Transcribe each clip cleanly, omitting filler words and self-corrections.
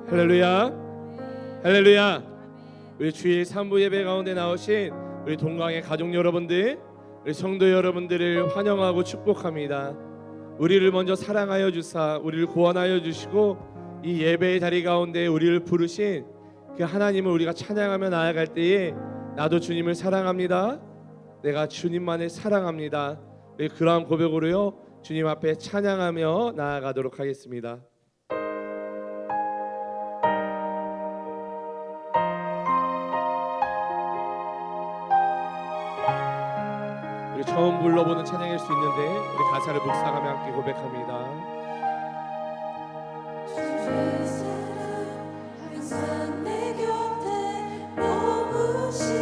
할렐루야, 할렐루야. 우리 주일 3부 예배 가운데 나오신 우리 동강의 가족 여러분들, 우리 성도 여러분들을 환영하고 축복합니다. 우리를 먼저 사랑하여 주사 우리를 구원하여 주시고 이 예배의 자리 가운데 우리를 부르신 그 하나님을 우리가 찬양하며 나아갈 때에 나도 주님을 사랑합니다, 내가 주님만을 사랑합니다, 그러한 고백으로요 주님 앞에 찬양하며 나아가도록 하겠습니다. 우리 처음 불러보는 찬양일 수 있는데 우리 가사를 묵상하며 함께 고백합니다. 주의 사랑 항상 내 곁에 머무시네.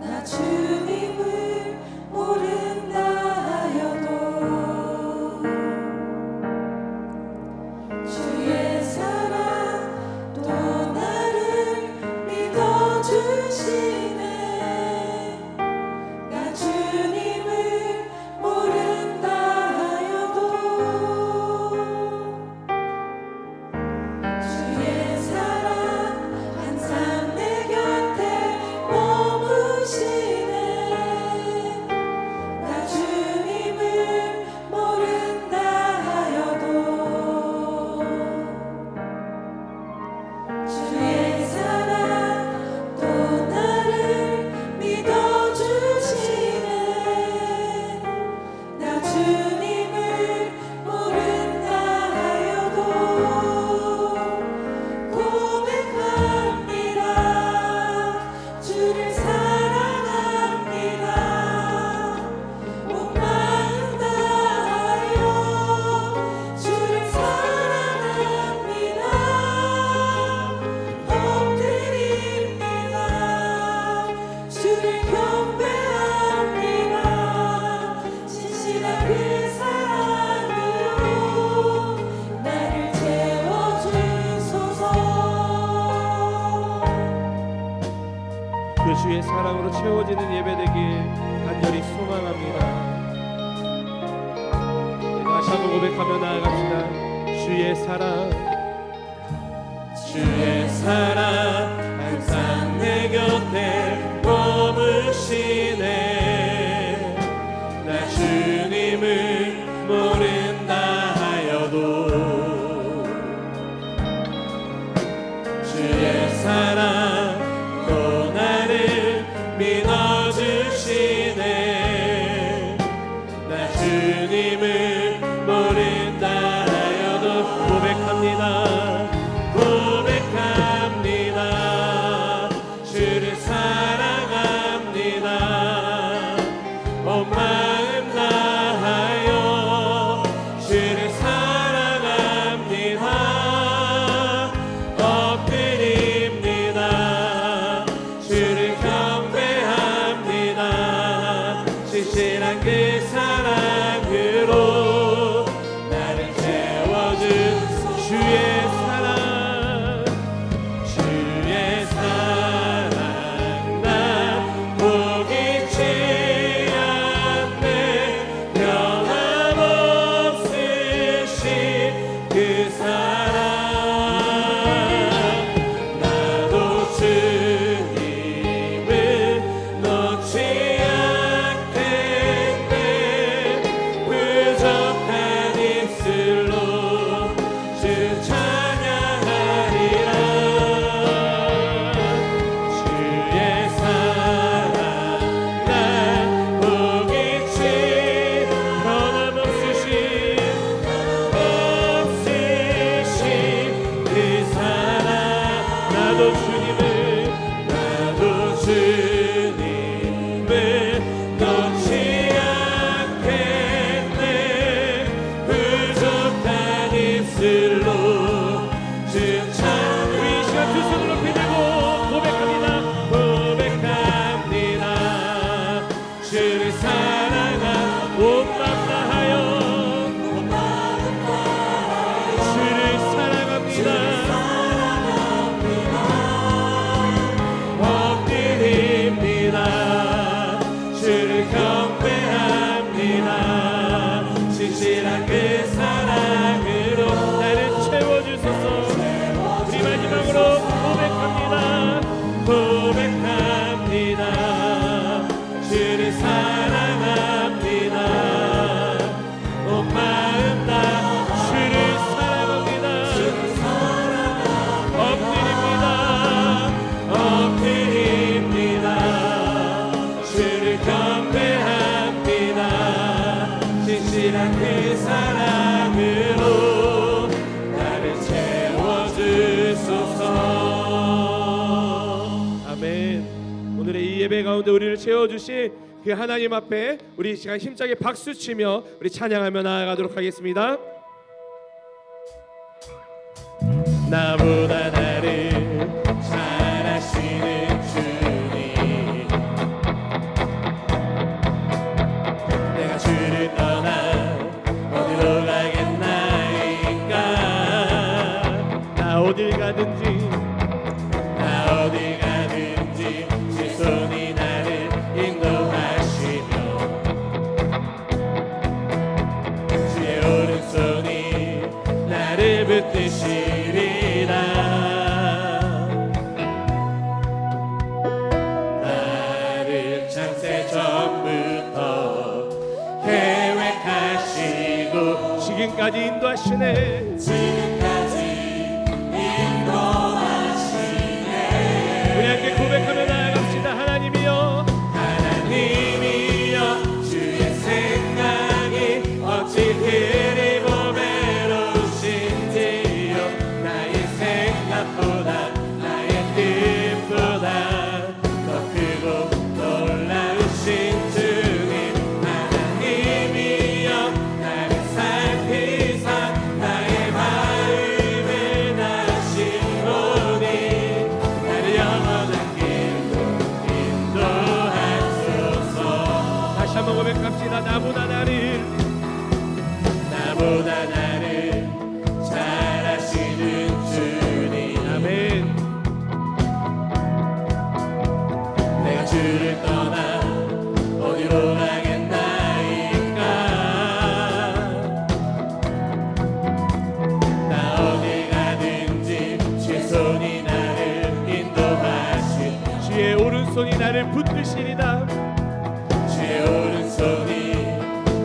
나 주님을 모른다 하여도 주의 사랑 또 나를 믿어주시네. 나 주님을 모른다 하여도 주의 사랑 항상 내 곁에 머무시네. 나 주님을 모른다 하여도 주의 사랑 또 나를 믿어주시네. 나 주님을 모른다 하여도 고백합니다. 주를 사랑합니다. 온 마음 다하여 주를 사랑합니다. 엎드립니다. 주를 경배합니다. 진실한 그 사랑으로 나를 채워주소서. 그 주의 사랑으로 채워지는 예배 되길 간절히 소망합니다. 다시 한번 고백하며 나아갑시다. 주의 사랑, 주의 사랑 항상 내 곁에 머무시네. 나 주님을 모른다 하여도 주의 사랑 또 나를 믿어주시네. 나 주님을 모른다 하여도 고백합니다, 고백합니다. 사랑으로 나를 채워주소서. 아멘. 오늘의 이 예배 가운데 우리를 채워주신 그 하나님 앞에 우리 이 시간 힘차게 박수치며 우리 찬양하며 나아가도록 하겠습니다. 나보다 나를 잘 아시는 주님, 내가 주를 떠나 어디로 가겠나이까. 나 어딜 가든지 주 손이 나를 인도하시며 주의 오른손이 나를 붙드시리라. 나를 창세 전부터 계획하시고 지금까지 인도하시네. 우리 함께 고백하며 나아갑시다. 하나님이여, 하나님이여, 주의 생각이 어찌 그리 보배로우신지요. 나의 생각보다 나의 뜻보다 더 크고 놀라우신 주님, 하나님이여, 나를 살피사 나의 마음을 다시오니 나를 영원한 길로 인도하소서. 다시 한번 고백합시다. 나보다 나를 잘 아시는 주님, 아멘. 내가 주를 떠나 어디로 가겠나이까. 나 어디 가든지 주의 손이 나를 인도하시, 주의 오른손이 나를 붙드시리다. 주의 오른손이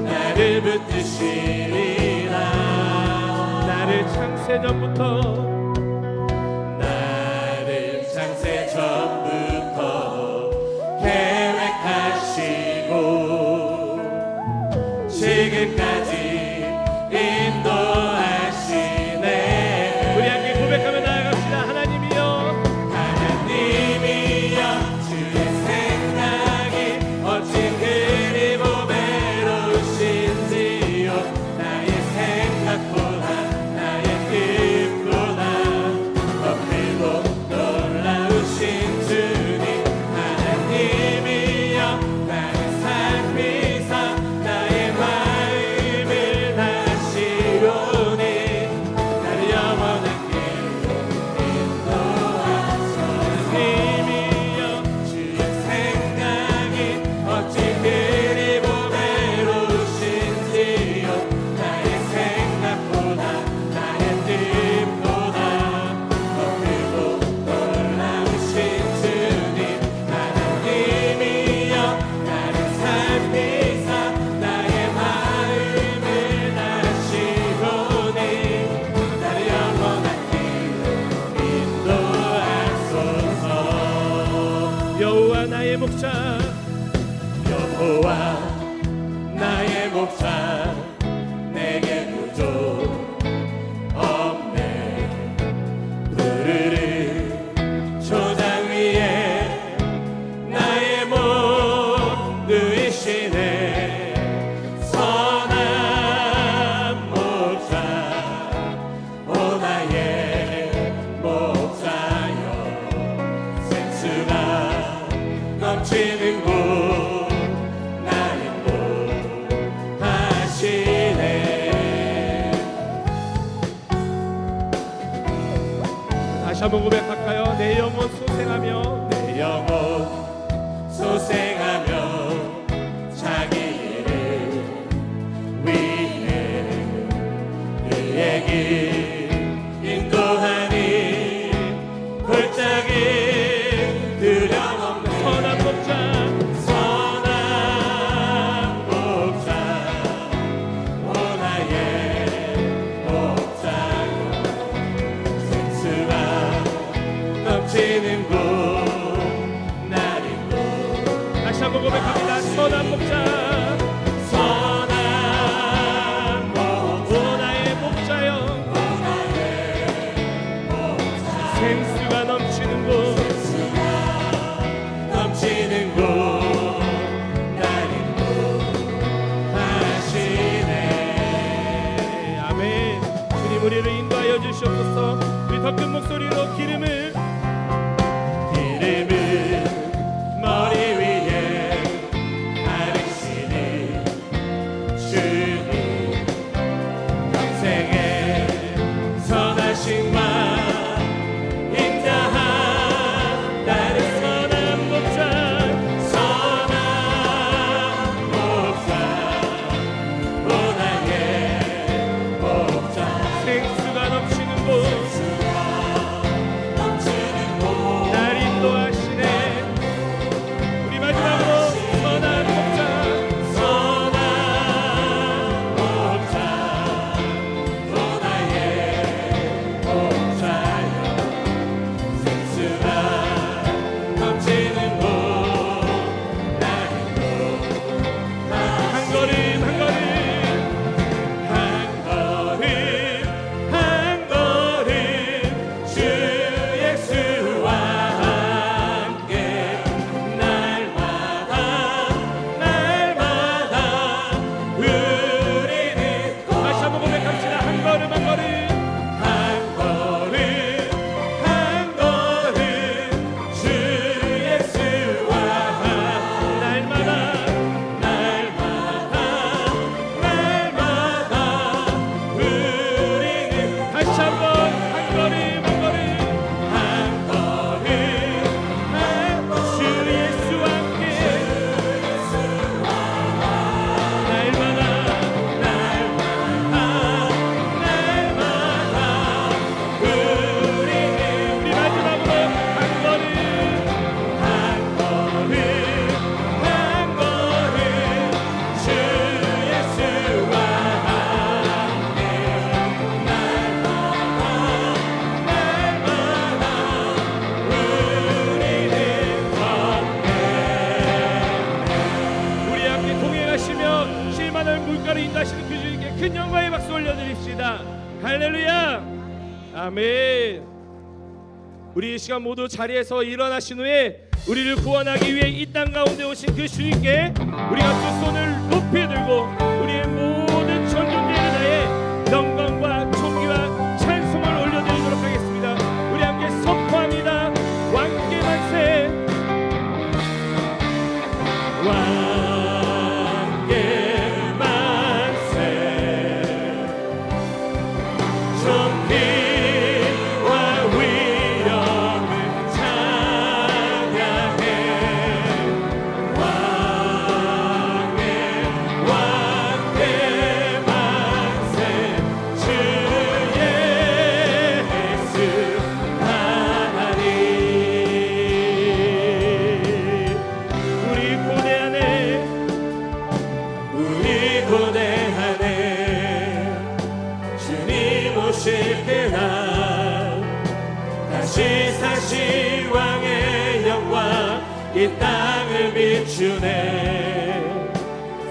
나를 붙드시리라. 나를 창세 전부터 계획하시고 지금까지 인도하시네. 우리 함께 고백하며 나아갑시다. 하나님이여, 하나님이여, 주의 생각이 어찌 그리 보배로우신지요. 나의 생각보다 나의 뜻보다 더 크고 놀라우신 주님, 하나님이여, 나를 살피사 나의 마음을 다시오니 나를 영원한 길로 인도하소서. 하나님이여, 주의 생각이 어찌 그리 보배로우신지요. 나의 생각보다 나의 뜻보다 더 크고 놀라우신 주님, 하나님이여, 나를 살피사 나의 마음을 다시오니 나를 영원한 길로 인도하소서. 여호와 나의 목자, 여호와 나의 목자, 내게 부족 없네. 푸르른 초장 위에 나의 몸 누이시네. 선한 목자, 오 나의 목자여, 생수가 넘치는 곳 나를 인도하시네. 다시 한번 고백할까요? 내 영혼 소생하며, 내 영혼 소생하며 자기 일을 위해 그의 길 인도하니 골짜기 두려움없네. 선한 목자, 선한 목자, 오 나의 목자여, 생수가 넘치는 곳 나를 인도. 다시 한번 고백합니다. 선한 목자, 선한 목자, 주님 우리를 인도하여 주시옵소서. 우리 더 큰 목소리로 기름을 머리 위에 바르시니 주님 평생의 선하심과 인자한 나를 선한 목자 오나의 목자 생수가 넘치는 곳 날 인도하시네. 우리 마지막으로 선한 목자 오나의 목자여 생수가 넘치는 곳 날 인도 한 걸음 한 걸음 한 걸음 한 걸음 주 예수와 함께 날마다 날마다 우리는 다시 한번 고백합시다. 한 걸음 한 걸음 한 걸음 한 걸음 주 예수와 날마다 날마다 날마다 우리는 다시 한번 한 걸음 한 걸음 한 걸음 주 예수와 함께 날마다 날마다 우리는 우리 마지막으로 한 걸음 한 걸음 한 걸음 주 예수와 함께 날마다 우리는 우리 함께 동행하시며 실만한 물가를 인도하시는 그 주님께 큰 영광의 박수 올려드립시다. 할렐루야. 아멘. 우리 이 시간 모두 자리에서 일어나신 후에 우리를 구원하기 위해 이 땅 가운데 오신 그 주님께 우리가 두 손을 높이 들고 우리의 모든 전존재를 다해 영광과 존귀와 찬송을 올려드리도록 하겠습니다. 우리 함께 선포합니다. 왕께 만세 왕께 만세 존귀와 위엄을 찬양해 왕께 만세 주 예수 하나님 우리 고대하네 주님 오실 때나 다시 사신 왕의 영광 이 땅을 비추네.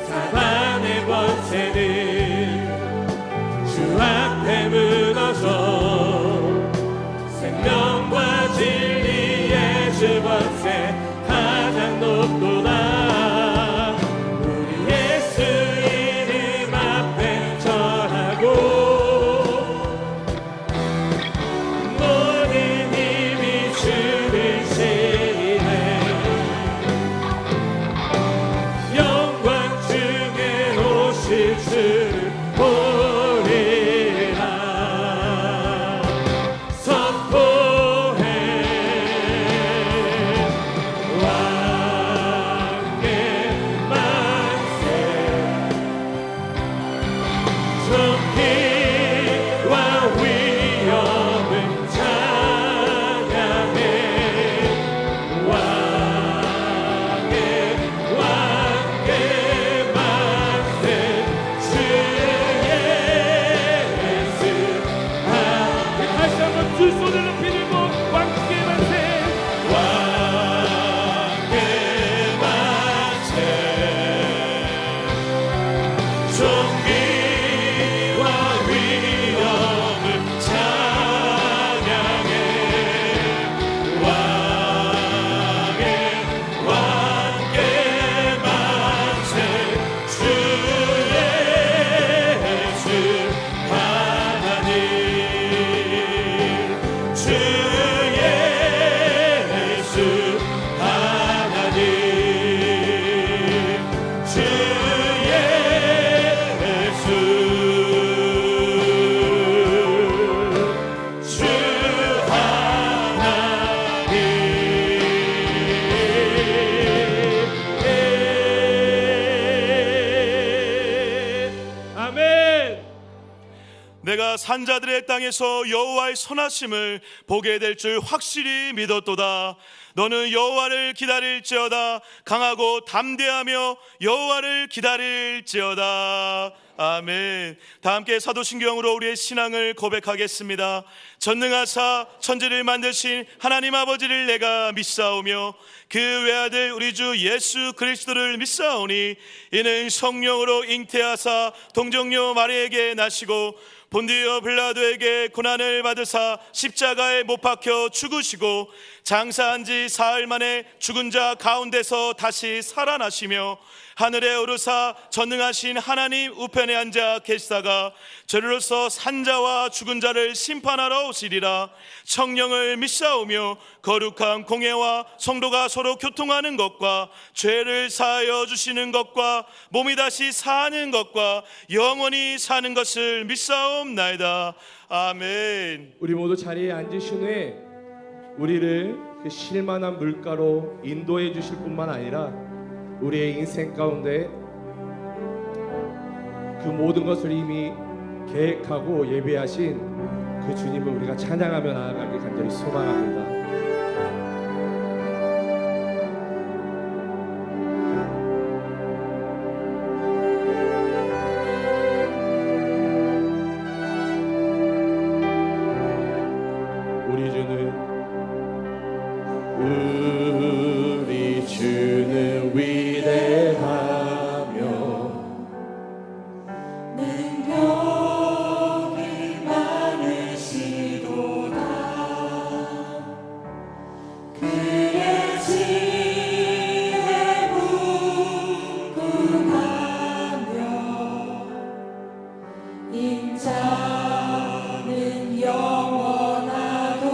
사단의 권세는 주 앞에 무너져 생명과 진리의 주 권세 가장 높도다. 우리 예수 이름 앞에 절하고 모든 힘이 주를 시네. 내가 산자들의 땅에서 여호와의 선하심을 보게 될 줄 확실히 믿었도다. 너는 여호와를 기다릴지어다. 강하고 담대하며 여호와를 기다릴지어다. 아멘. 다 함께 사도신경으로 우리의 신앙을 고백하겠습니다. 전능하사 천지를 만드신 하나님 아버지를 내가 믿사오며 그 외아들 우리 주 예수 그리스도를 믿사오니 이는 성령으로 잉태하사 동정녀 마리에게 나시고 본디오 빌라도에게 고난을 받으사 십자가에 못 박혀 죽으시고 장사한 지 사흘 만에 죽은 자 가운데서 다시 살아나시며 하늘에 오르사 전능하신 하나님 우편에 앉아 계시다가 저리로서 산자와 죽은 자를 심판하러 오시리라. 성령을 믿사오며 거룩한 공예와 성도가 서로 교통하는 것과 죄를 사하여 주시는 것과 몸이 다시 사는 것과 영원히 사는 것을 믿사옵나이다. 아멘. 우리 모두 자리에 앉으신 후에 우리를 그 실만한 물가로 인도해 주실 뿐만 아니라 우리의 인생 가운데 그 모든 것을 이미 계획하고 예비하신 그 주님을 우리가 찬양하며 나아가길 간절히 소망합니다. 우리 주는 위대하며 능력이 많으시도다. 그의 지혜 무궁하며 인자는 영원하도다.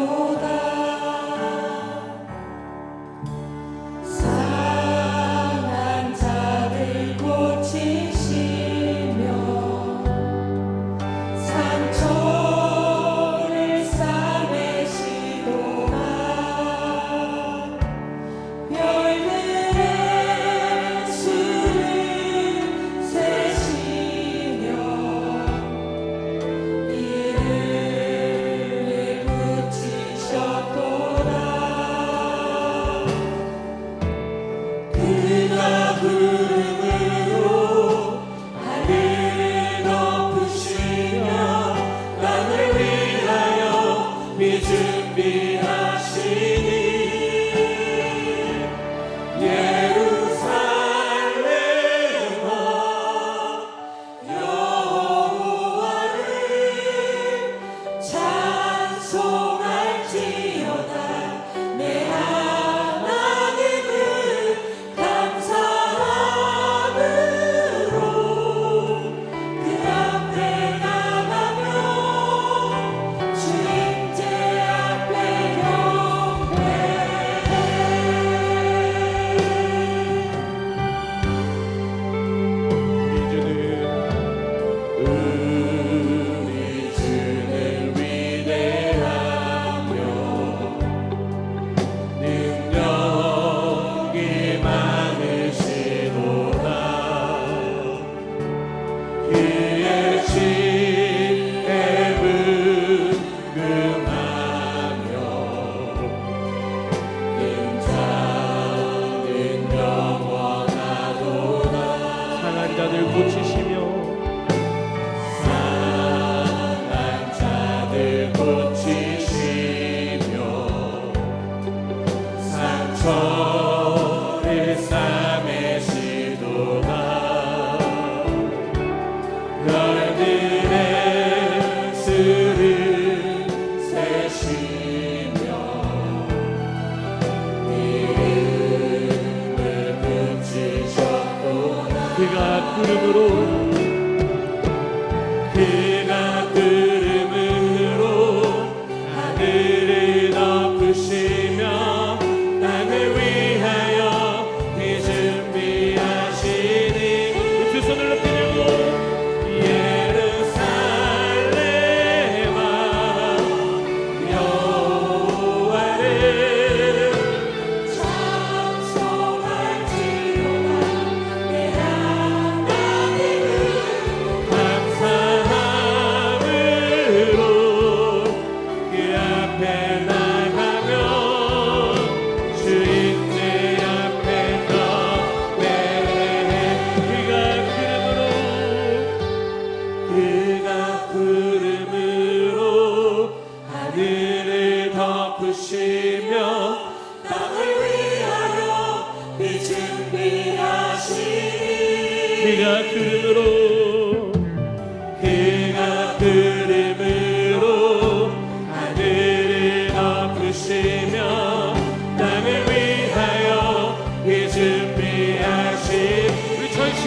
상한 자를 고치시며 상처를 싸매시도다. 별들의 수를 세시며 이름을 붙이셨도다. 그가 구름으로 하늘을 덮으시며 땅을 위하여 미 준비하시니 예루살렘아 여호와를 찬송할지어다. 내 하나님을 감사함으로 그 앞에 나가며 주님제 앞에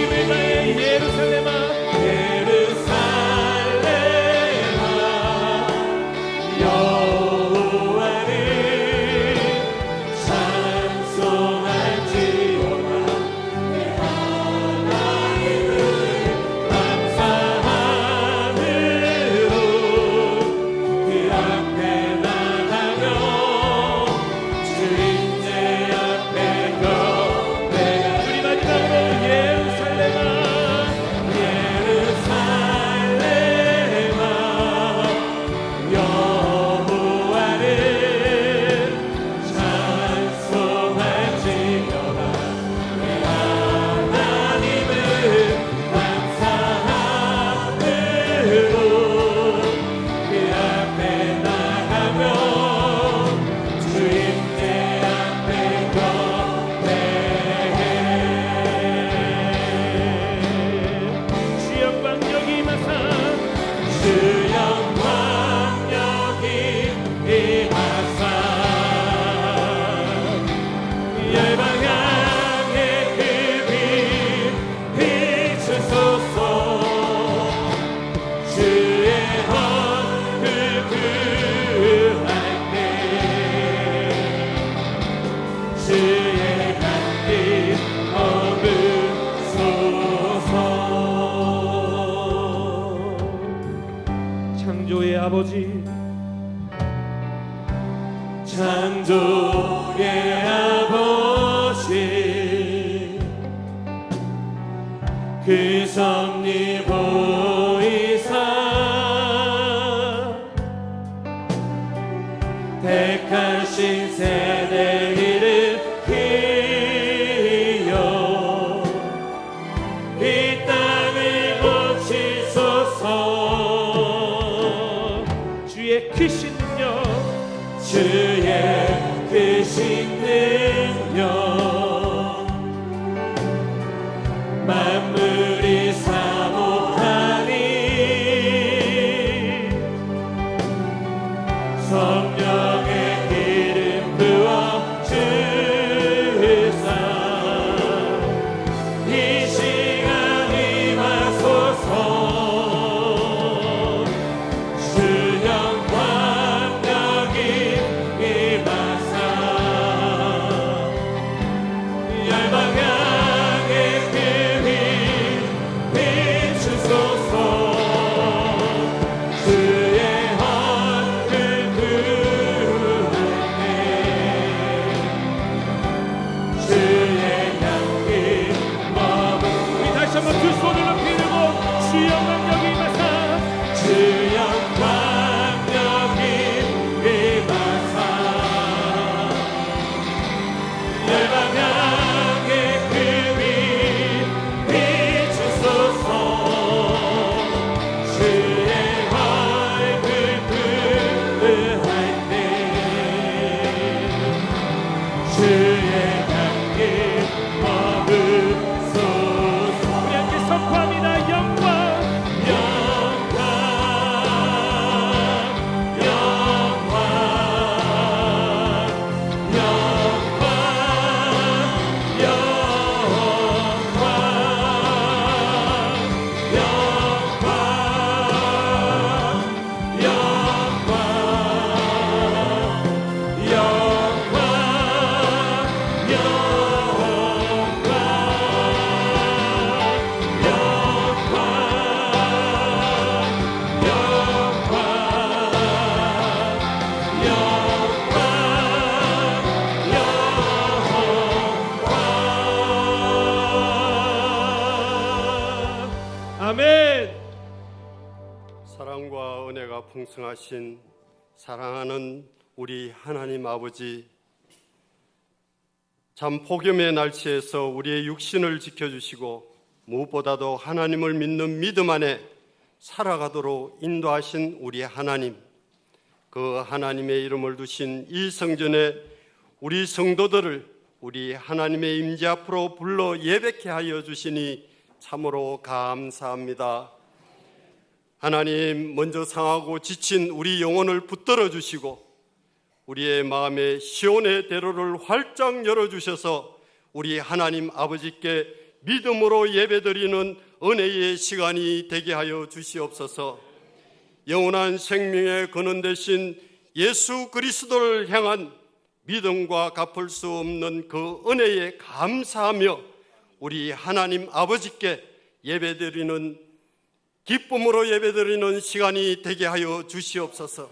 힘을 다해 예루살렘아 여호와를 찬송할지어다. 내 하나님을 감사함으로 그 앞에 나가며 주 임재 앞에 경배하리. 우리 마지막으로 예루살렘아 여호와를 찬송할지어다. 내 하나님을 감사함으로 그 앞에 나가며 주 임재 앞에 경배해. 주의 영광력이 임하사 주 영광력이 임하사 열방 향해 그 빛 비추소서. 주의 헌을 구할 때 주의 간빛 머무소서. 창조의 아버지 창조의 아버지 그 섭리 보이사 택하신 세대 일으키어 이 땅을 고치소서. 주의 크신 능력 주의 크신 능력 만물이 사모하니 성령의 기름 부어 주사 이 시간 임하소서. 주 영광력이 임하사 열방 향해 그 빛 비추소서. 주의 헌을 구할 때 주의 향기 머문. 우리 다시 한번 두 손을 높이 들고 주의 영광력이 임하사 주 영광력이 임하사 열방 향해 그 빛 비추소서. 주의 얼굴 구할 때 주의 향기 머무소서. 우리 함께 선포합니다. 영광 영광 영광 영광 영광 아멘. 사랑과 은혜가 풍성하신 사랑하는 우리 하나님 아버지, 참 폭염의 날씨에서 우리의 육신을 지켜주시고 무엇보다도 하나님을 믿는 믿음 안에 살아가도록 인도하신 우리 하나님, 그 하나님의 이름을 두신 이 성전에 우리 성도들을 우리 하나님의 임재 앞으로 불러 예배케 하여 주시니 참으로 감사합니다. 하나님, 먼저 상하고 지친 우리 영혼을 붙들어 주시고 우리의 마음에 시온의 대로를 활짝 열어주셔서 우리 하나님 아버지께 믿음으로 예배드리는 은혜의 시간이 되게 하여 주시옵소서. 영원한 생명의 근원 되신 예수 그리스도를 향한 믿음과 갚을 수 없는 그 은혜에 감사하며 우리 하나님 아버지께 예배드리는 기쁨으로 예배드리는 시간이 되게 하여 주시옵소서.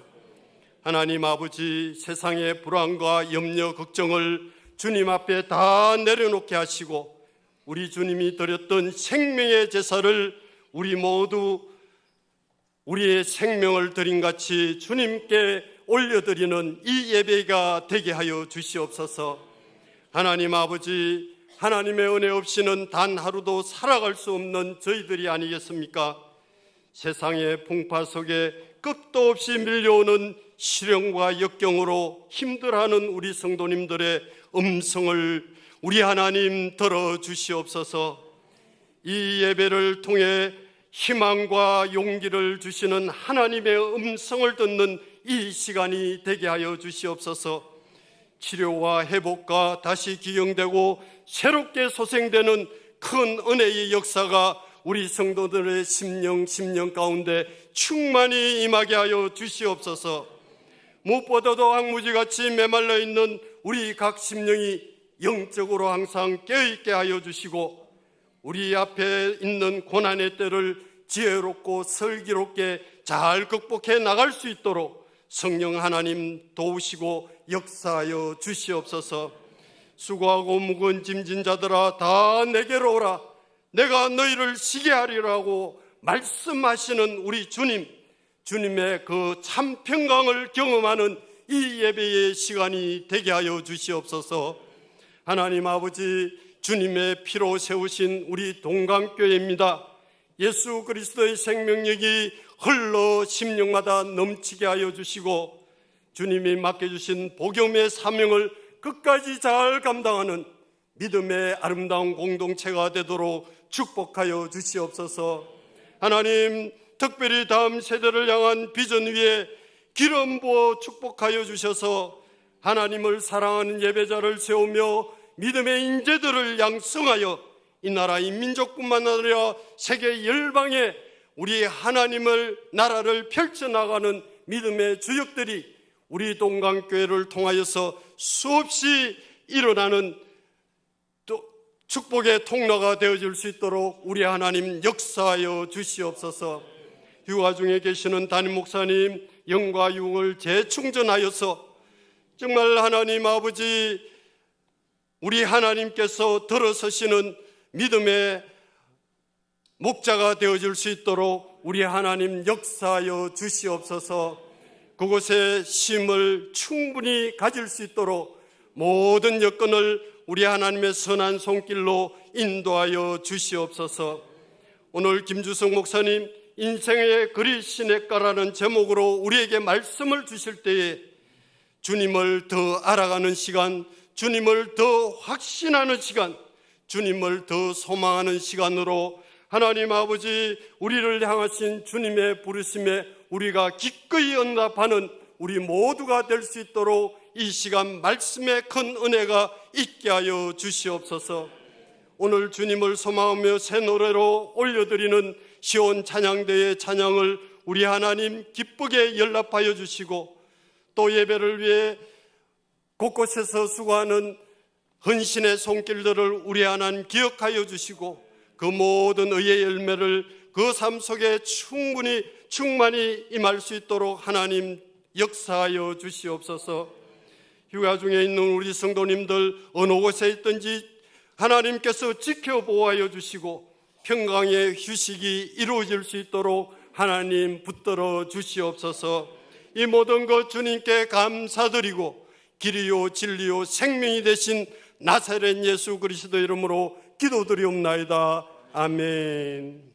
하나님 아버지, 세상의 불안과 염려, 걱정을 주님 앞에 다 내려놓게 하시고 우리 주님이 드렸던 생명의 제사를 우리 모두 우리의 생명을 드림같이 주님께 올려드리는 이 예배가 되게 하여 주시옵소서. 하나님 아버지, 하나님의 은혜 없이는 단 하루도 살아갈 수 없는 저희들이 아니겠습니까? 세상의 풍파 속에 끝도 없이 밀려오는 시련과 역경으로 힘들어하는 우리 성도님들의 음성을 우리 하나님 들어주시옵소서. 이 예배를 통해 희망과 용기를 주시는 하나님의 음성을 듣는 이 시간이 되게 하여 주시옵소서. 치료와 회복과 다시 기용되고 새롭게 소생되는 큰 은혜의 역사가 우리 성도들의 심령 가운데 충만히 임하게 하여 주시옵소서. 무엇보다도 황무지같이 메말라 있는 우리 각 심령이 영적으로 항상 깨어있게 하여 주시고 우리 앞에 있는 고난의 때를 지혜롭고 슬기롭게 잘 극복해 나갈 수 있도록 성령 하나님 도우시고 역사하여 주시옵소서. 수고하고 무거운 짐진 자들아 다 내게로 오라, 내가 너희를 쉬게 하리라고 말씀하시는 우리 주님, 주님의 그 참 평강을 경험하는 이 예배의 시간이 되게 하여 주시옵소서. 하나님 아버지, 주님의 피로 세우신 우리 동강교회입니다. 예수 그리스도의 생명력이 흘러 심령마다 넘치게 하여 주시고 주님이 맡겨주신 복음의 사명을 끝까지 잘 감당하는 믿음의 아름다운 공동체가 되도록 축복하여 주시옵소서. 하나님, 특별히 다음 세대를 향한 비전 위에 기름 부어 축복하여 주셔서 하나님을 사랑하는 예배자를 세우며 믿음의 인재들을 양성하여 이 나라 이 민족뿐만 아니라 세계 열방에 우리 하나님을 나라를 펼쳐나가는 믿음의 주역들이 우리 동강교회를 통하여서 수없이 일어나는 또 축복의 통로가 되어줄 수 있도록 우리 하나님 역사하여 주시옵소서. 휴가 중에 계시는 담임 목사님 영과 육을 재충전하여서 정말 하나님 아버지, 우리 하나님께서 들어서시는 믿음의 목자가 되어줄 수 있도록 우리 하나님 역사하여 주시옵소서. 그곳에 쉼을 충분히 가질 수 있도록 모든 여건을 우리 하나님의 선한 손길로 인도하여 주시옵소서. 오늘 김주성 목사님 인생의 글이 시냇가라는 제목으로 우리에게 말씀을 주실 때에 주님을 더 알아가는 시간, 주님을 더 확신하는 시간, 주님을 더 소망하는 시간으로 하나님 아버지, 우리를 향하신 주님의 부르심에 우리가 기꺼이 응답하는 우리 모두가 될 수 있도록 이 시간 말씀의 큰 은혜가 있게 하여 주시옵소서. 오늘 주님을 소망하며 새 노래로 올려드리는 시온 찬양대의 찬양을 우리 하나님 기쁘게 연락하여 주시고 또 예배를 위해 곳곳에서 수고하는 헌신의 손길들을 우리 하나님 기억하여 주시고 그 모든 의의 열매를 그 삶 속에 충만히 임할 수 있도록 하나님 역사하여 주시옵소서. 휴가 중에 있는 우리 성도님들 어느 곳에 있든지 하나님께서 지켜보호하여 주시고 평강의 휴식이 이루어질 수 있도록 하나님 붙들어 주시옵소서. 이 모든 것 주님께 감사드리고 길이요 진리요 생명이 되신 나사렛 예수 그리스도 이름으로 기도드리옵나이다. 아멘.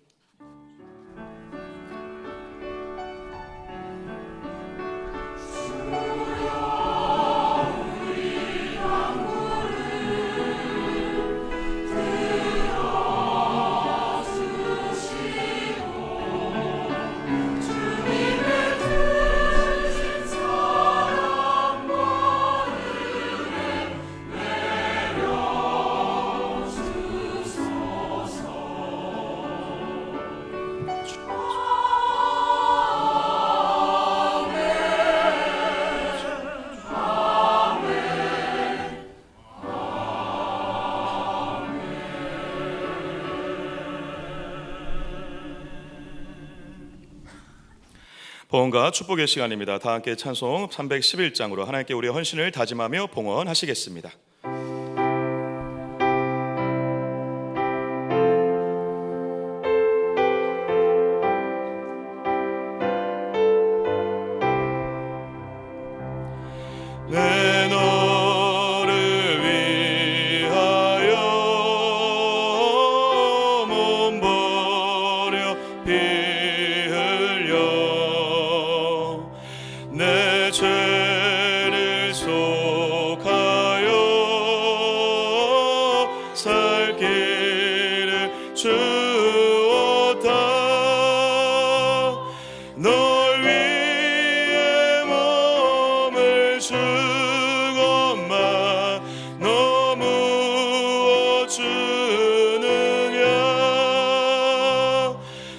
봉헌과 축복의 시간입니다. 다 함께 찬송 311장으로 하나님께 우리의 헌신을 다짐하며 봉헌하시겠습니다. 내 너를 위하여 몸 버려 피 흘려 내 죄를 속하여 살 길을 주었다. 널 위해 몸을 주건만 너 무엇 주느냐.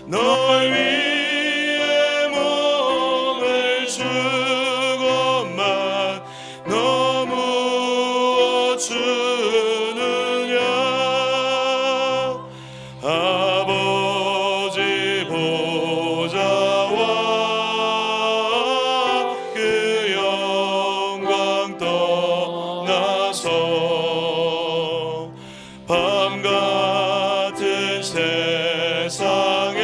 널 위해 몸을 주건만 너 무엇 주느냐. 아버지 보좌와 그 영광 떠나서 밤 같은 세상에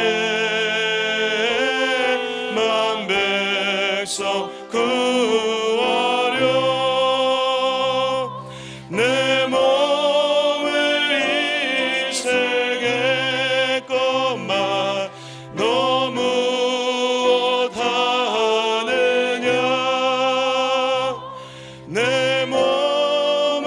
만 백성 구하려 내 몸을 희생했건만 너 무엇 하느냐. 내 몸을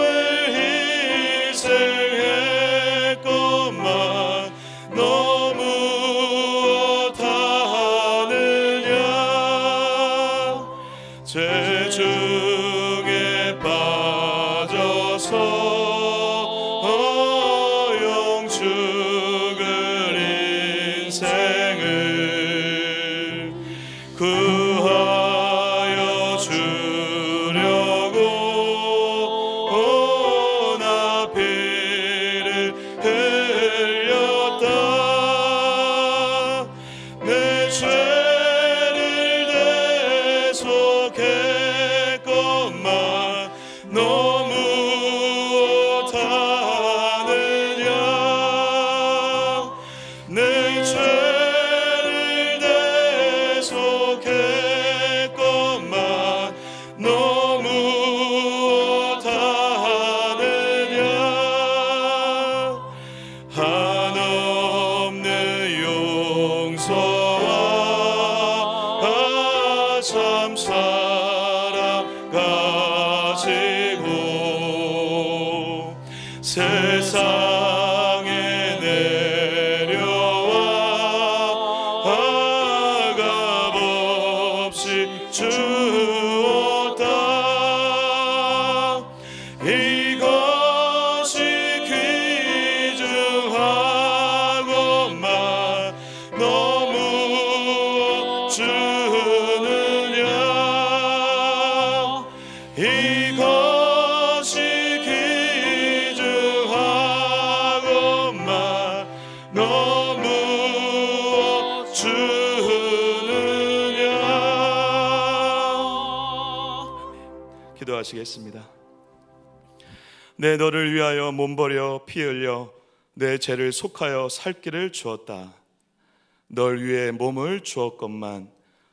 희생했건만 너 무엇 하느냐. 죄 중에 빠져서 영 죽을 인생을 구하여 주려고 나 피를 흘렸다. 내 죄를 대속했건만 너 무엇 하느냐. 내 죄를 대속했건만 너 무엇 하느냐. 한없는 용서와 참 사랑 가지고 세상에 내려와 값없이 주었다. 이것이 귀중하건만 너 무엇 주느냐. 이것이 귀중하건만 너 무엇 주느냐. 기도하시겠습니다. 내 너를 위하여 몸 버려 피 흘려 내 죄를 속하여 살 길을 주었다. 널 위해 몸을 주었건만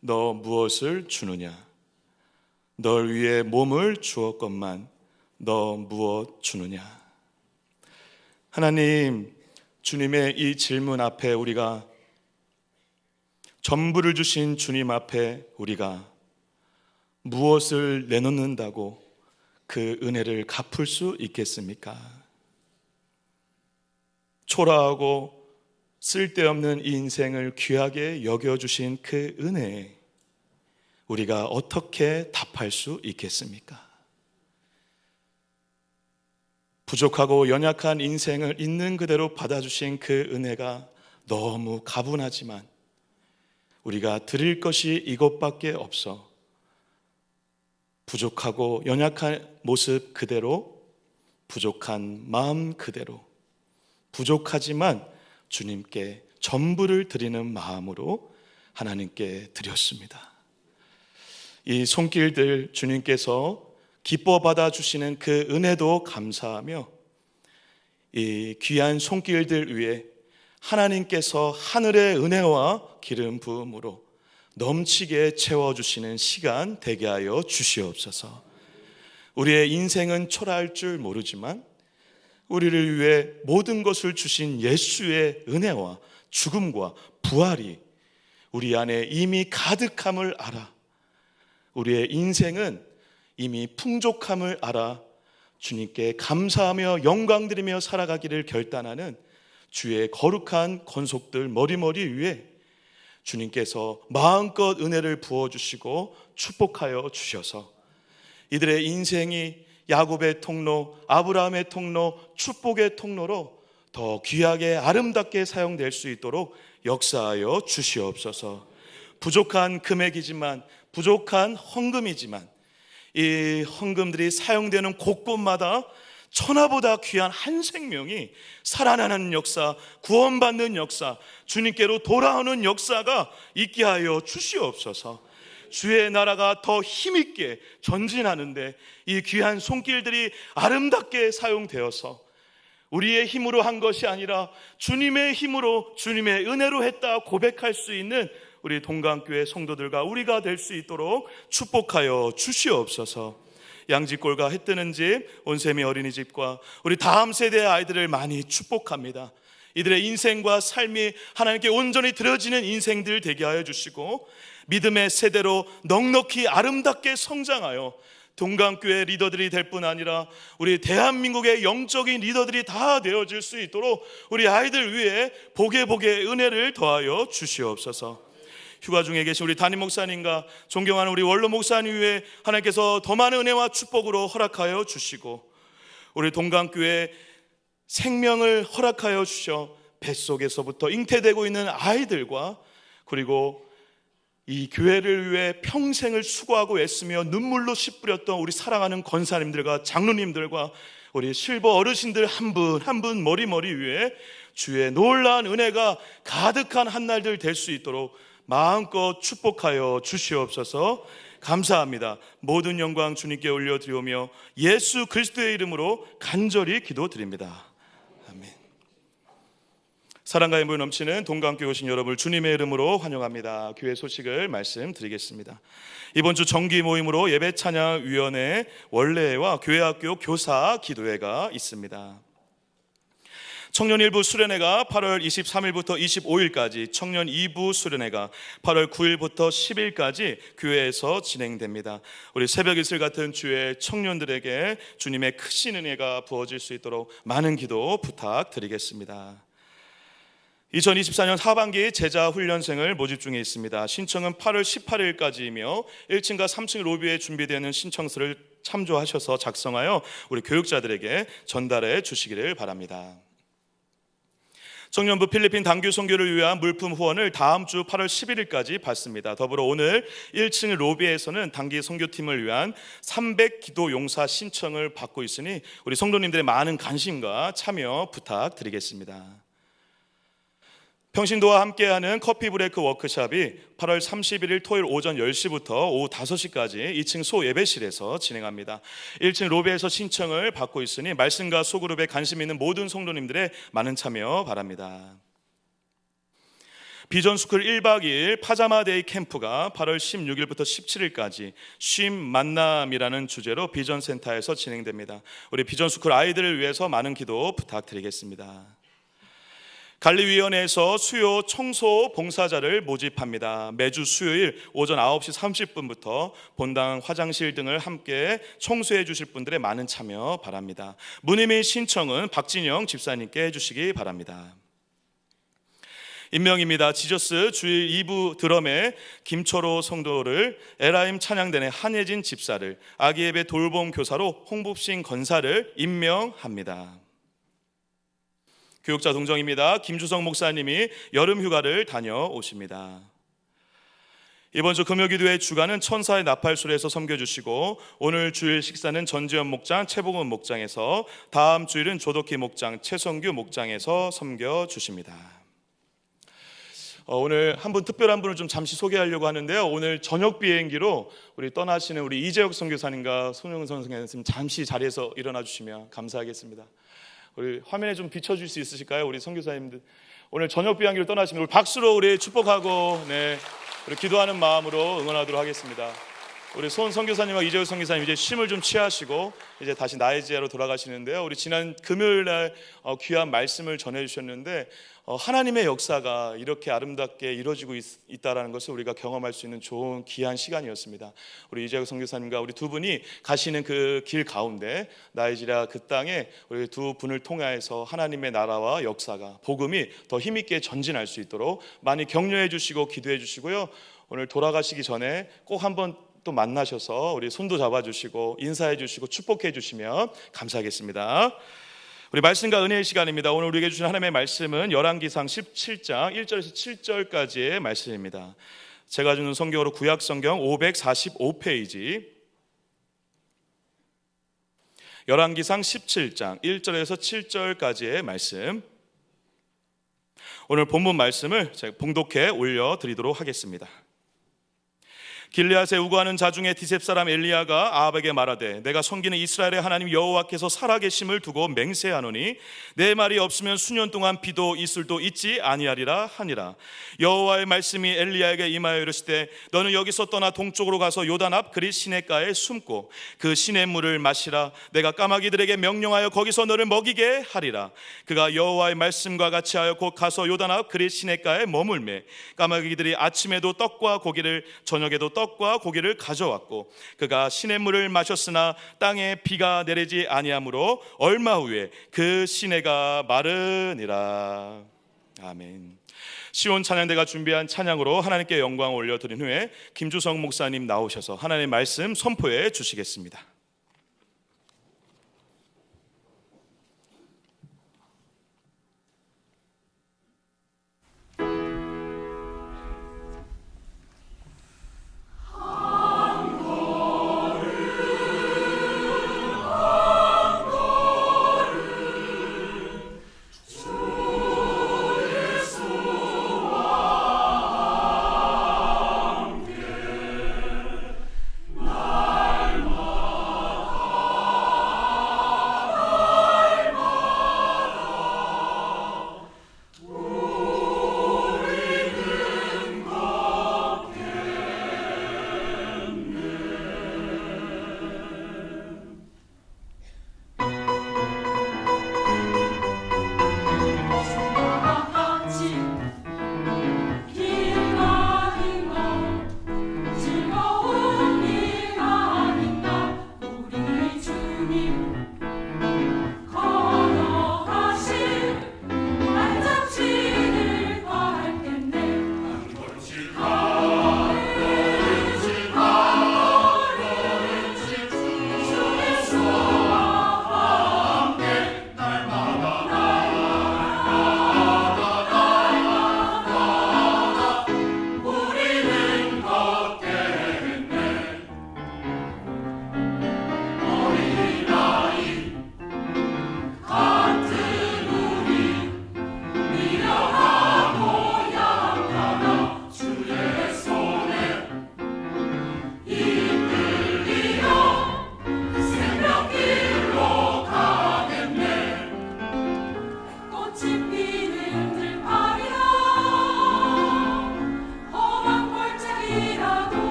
너 무엇을 주느냐. 널 위해 몸을 주었건만 너 무엇 주느냐. 하나님, 주님의 이 질문 앞에 우리가 전부를 주신 주님 앞에 우리가 무엇을 내놓는다고 그 은혜를 갚을 수 있겠습니까? 초라하고 쓸데없는 이 인생을 귀하게 여겨주신 그 은혜에 우리가 어떻게 답할 수 있겠습니까? 부족하고 연약한 인생을 있는 그대로 받아주신 그 은혜가 너무 가분하지만 우리가 드릴 것이 이것밖에 없어 부족하고 연약한 모습 그대로, 부족한 마음 그대로, 부족하지만 주님께 전부를 드리는 마음으로 하나님께 드렸습니다. 이 손길들 주님께서 기뻐 받아주시는 그 은혜도 감사하며 이 귀한 손길들 위에 하나님께서 하늘의 은혜와 기름 부음으로 넘치게 채워주시는 시간 되게 하여 주시옵소서. 우리의 인생은 초라할 줄 모르지만 우리를 위해 모든 것을 주신 예수의 은혜와 죽음과 부활이 우리 안에 이미 가득함을 알아 우리의 인생은 이미 풍족함을 알아 주님께 감사하며 영광드리며 살아가기를 결단하는 주의 거룩한 권속들 머리머리 위에 주님께서 마음껏 은혜를 부어주시고 축복하여 주셔서 이들의 인생이 야곱의 통로, 아브라함의 통로, 축복의 통로로 더 귀하게 아름답게 사용될 수 있도록 역사하여 주시옵소서. 부족한 금액이지만, 부족한 헌금이지만 이 헌금들이 사용되는 곳곳마다 천하보다 귀한 한 생명이 살아나는 역사, 구원받는 역사, 주님께로 돌아오는 역사가 있게 하여 주시옵소서. 주의 나라가 더 힘있게 전진하는데 이 귀한 손길들이 아름답게 사용되어서 우리의 힘으로 한 것이 아니라 주님의 힘으로, 주님의 은혜로 했다 고백할 수 있는 우리 동강교회 성도들과 우리가 될 수 있도록 축복하여 주시옵소서. 양지골과 해뜨는 집, 온세미 어린이집과 우리 다음 세대의 아이들을 많이 축복합니다. 이들의 인생과 삶이 하나님께 온전히 드려지는 인생들 되게 하여 주시고 믿음의 세대로 넉넉히 아름답게 성장하여 동강교회 리더들이 될 뿐 아니라 우리 대한민국의 영적인 리더들이 다 되어질 수 있도록 우리 아이들 위해 복의 은혜를 더하여 주시옵소서. 휴가 중에 계신 우리 담임 목사님과 존경하는 우리 원로 목사님 위해 하나님께서 더 많은 은혜와 축복으로 허락하여 주시고 우리 동강교회 생명을 허락하여 주셔 뱃속에서부터 잉태되고 있는 아이들과 그리고 이 교회를 위해 평생을 수고하고 애쓰며 눈물로 씨 뿌렸던 우리 사랑하는 권사님들과 장로님들과 우리 실버 어르신들 한 분 한 분 머리머리 위에 주의 놀라운 은혜가 가득한 한날들 될 수 있도록 마음껏 축복하여 주시옵소서. 감사합니다. 모든 영광 주님께 올려드리오며 예수 그리스도의 이름으로 간절히 기도드립니다. 아멘. 사랑과 인물 넘치는 동강교회 오신 여러분을 주님의 이름으로 환영합니다. 교회 소식을 말씀드리겠습니다. 이번 주 정기 모임으로 예배찬양위원회 원래회와 교회학교 교사 기도회가 있습니다. 청년 1부 수련회가 8월 23일부터 25일까지, 청년 2부 수련회가 8월 9일부터 10일까지 교회에서 진행됩니다. 우리 새벽 이슬 같은 주의 청년들에게 주님의 크신 은혜가 부어질 수 있도록 많은 기도 부탁드리겠습니다. 2024년 하반기 제자 훈련생을 모집 중에 있습니다. 신청은 8월 18일까지이며 1층과 3층 로비에 준비되는 신청서를 참조하셔서 작성하여 우리 교육자들에게 전달해 주시기를 바랍니다. 청년부 필리핀 단교 선교를 위한 물품 후원을 다음 주 8월 11일까지 받습니다. 더불어 오늘 1층 로비에서는 단기 선교팀을 위한 300 기도 용사 신청을 받고 있으니 우리 성도님들의 많은 관심과 참여 부탁드리겠습니다. 평신도와 함께하는 커피 브레이크 워크숍이 8월 31일 토요일 오전 10시부터 오후 5시까지 2층 소예배실에서 진행합니다. 1층 로비에서 신청을 받고 있으니 말씀과 소그룹에 관심 있는 모든 성도님들의 많은 참여 바랍니다. 비전스쿨 1박 2일 파자마데이 캠프가 8월 16일부터 17일까지 쉼 만남이라는 주제로 비전센터에서 진행됩니다. 우리 비전스쿨 아이들을 위해서 많은 기도 부탁드리겠습니다. 관리위원회에서 수요 청소 봉사자를 모집합니다. 매주 수요일 오전 9시 30분부터 본당 화장실 등을 함께 청소해 주실 분들의 많은 참여 바랍니다. 문의 및 신청은 박진영 집사님께 해주시기 바랍니다. 임명입니다. 지저스 주일 2부 드럼의 김철호 성도를, 에라임 찬양단의 한예진 집사를, 아기예배 돌봄 교사로 홍복신 권사를 임명합니다. 교육자 동정입니다. 김주성 목사님이 여름 휴가를 다녀오십니다. 이번 주 금요기도의 주간은 천사의 나팔소리에서 섬겨주시고 오늘 주일 식사는 전지현 목장, 최봉은 목장에서, 다음 주일은 조덕희 목장, 최성규 목장에서 섬겨주십니다. 오늘 한 분 특별한 분을 좀 잠시 소개하려고 하는데요. 오늘 저녁 비행기로 우리 떠나시는 우리 이재혁 선교사님과 손영은 선생님 잠시 자리에서 일어나 주시면 감사하겠습니다. 우리 화면에 좀 비춰줄 수 있으실까요? 우리 선교사님들 오늘 저녁 비행기로 떠나시면 우리 박수로 우리 축복하고 우리 기도하는 마음으로 응원하도록 하겠습니다. 우리 손 선교사님과 이재호 선교사님 이제 쉼을 좀 취하시고 이제 다시 나이지리아로 돌아가시는데요. 우리 지난 금요일 날 귀한 말씀을 전해 주셨는데 하나님의 역사가 이렇게 아름답게 이루어지고 있다라는 것을 우리가 경험할 수 있는 좋은 귀한 시간이었습니다. 우리 이재호 선교사님과 우리 두 분이 가시는 그 길 가운데 나이지리아 그 땅에 우리 두 분을 통하여서 하나님의 나라와 역사가 복음이 더 힘있게 전진할 수 있도록 많이 격려해 주시고 기도해 주시고요. 오늘 돌아가시기 전에 꼭 한번 또 만나셔서 우리 손도 잡아주시고 인사해 주시고 축복해 주시면 감사하겠습니다. 우리 말씀과 은혜의 시간입니다. 오늘 우리에게 주신 하나님의 말씀은 열왕기상 17장 1절에서 7절까지의 말씀입니다. 제가 주는 성경으로 구약성경 545페이지 열왕기상 17장 1절에서 7절까지의 말씀, 오늘 본문 말씀을 제가 봉독해 올려드리도록 하겠습니다. 길르앗에 우거하는 자 중에 디셉 사람 엘리야가 아합에게 말하되 내가 섬기는 이스라엘의 하나님 여호와께서 살아계심을 두고 맹세하노니 내 말이 없으면 수년 동안 비도 이슬도 있지 아니하리라 하니라. 여호와의 말씀이 엘리야에게 임하여 이르시되 너는 여기서 떠나 동쪽으로 가서 요단 앞 그릿 시냇가에 숨고 그 시냇물을 마시라. 내가 까마귀들에게 명령하여 거기서 너를 먹이게 하리라. 그가 여호와의 말씀과 같이 하여 곧 가서 요단 앞 그릿 시냇가에 머물매 까마귀들이 아침에도 떡과 고기를 저녁에도 떡과 고기를 가져왔고 그가 시냇물을 마셨으나 땅에 비가 내리지 아니하므로 얼마 후에 그 시내가 마르니라. 아멘. 시온 찬양대가 준비한 찬양으로 하나님께 영광을 올려드린 후에 김주성 목사님 나오셔서 하나님의 말씀 선포해 주시겠습니다.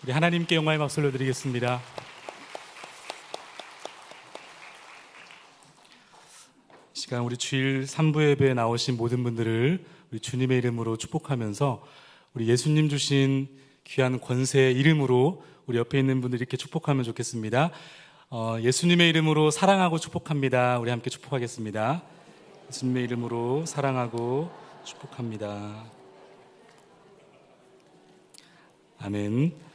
우리 하나님께 영광의 박수 올려드리겠습니다. 이 시간 우리 주일 3부 예배에 나오신 모든 분들을 우리 주님의 이름으로 축복하면서 우리 예수님 주신 귀한 권세의 이름으로 우리 옆에 있는 분들 이렇게 축복하면 좋겠습니다. 예수님의 이름으로 사랑하고 축복합니다. 우리 함께 축복하겠습니다. 예수님의 이름으로 사랑하고 축복합니다. 아멘.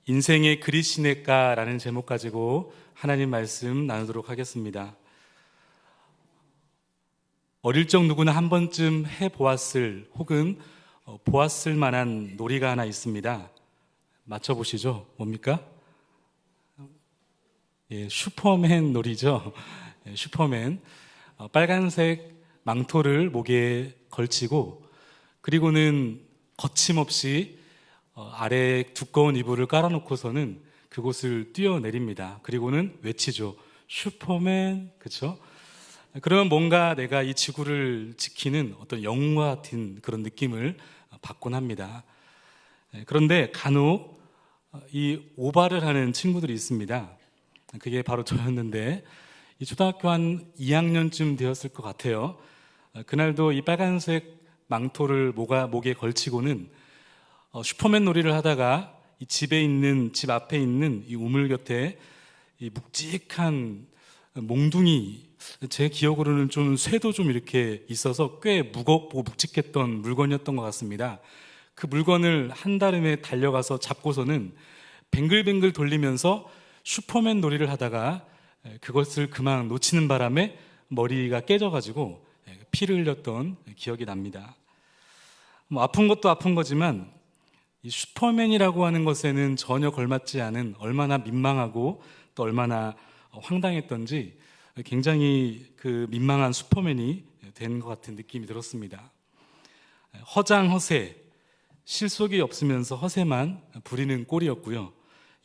인생의 그리시네까라는 제목 가지고 하나님 말씀 나누도록 하겠습니다. 어릴 적 누구나 한 번쯤 해보았을 혹은 보았을 만한 놀이가 하나 있습니다. 맞춰보시죠. 뭡니까? 슈퍼맨 놀이죠. 슈퍼맨. 빨간색 망토를 목에 걸치고 그리고는 거침없이 아래에 두꺼운 이불을 깔아놓고서는 그곳을 뛰어내립니다. 그리고는 외치죠. 슈퍼맨. 그렇죠? 그러면 뭔가 내가 이 지구를 지키는 어떤 영웅과 같은 그런 느낌을 받곤 합니다. 그런데 간혹 이 오바를 하는 친구들이 있습니다. 그게 바로 저였는데 이 초등학교 한 2학년쯤 되었을 것 같아요. 그날도 이 빨간색 망토를 목에 걸치고는 슈퍼맨 놀이를 하다가 이 집 앞에 있는 이 우물 곁에 이 묵직한 몽둥이, 제 기억으로는 좀 쇠도 좀 이렇게 있어서 꽤 무겁고 묵직했던 물건이었던 것 같습니다. 그 물건을 한다름에 달려가서 잡고서는 뱅글뱅글 돌리면서 슈퍼맨 놀이를 하다가 그것을 그만 놓치는 바람에 머리가 깨져가지고 피를 흘렸던 기억이 납니다. 아픈 것도 아픈 거지만 이 슈퍼맨이라고 하는 것에는 전혀 걸맞지 않은 얼마나 민망하고 또 얼마나 황당했던지 굉장히 그 민망한 슈퍼맨이 된 것 같은 느낌이 들었습니다. 허장허세, 실속이 없으면서 허세만 부리는 꼴이었고요.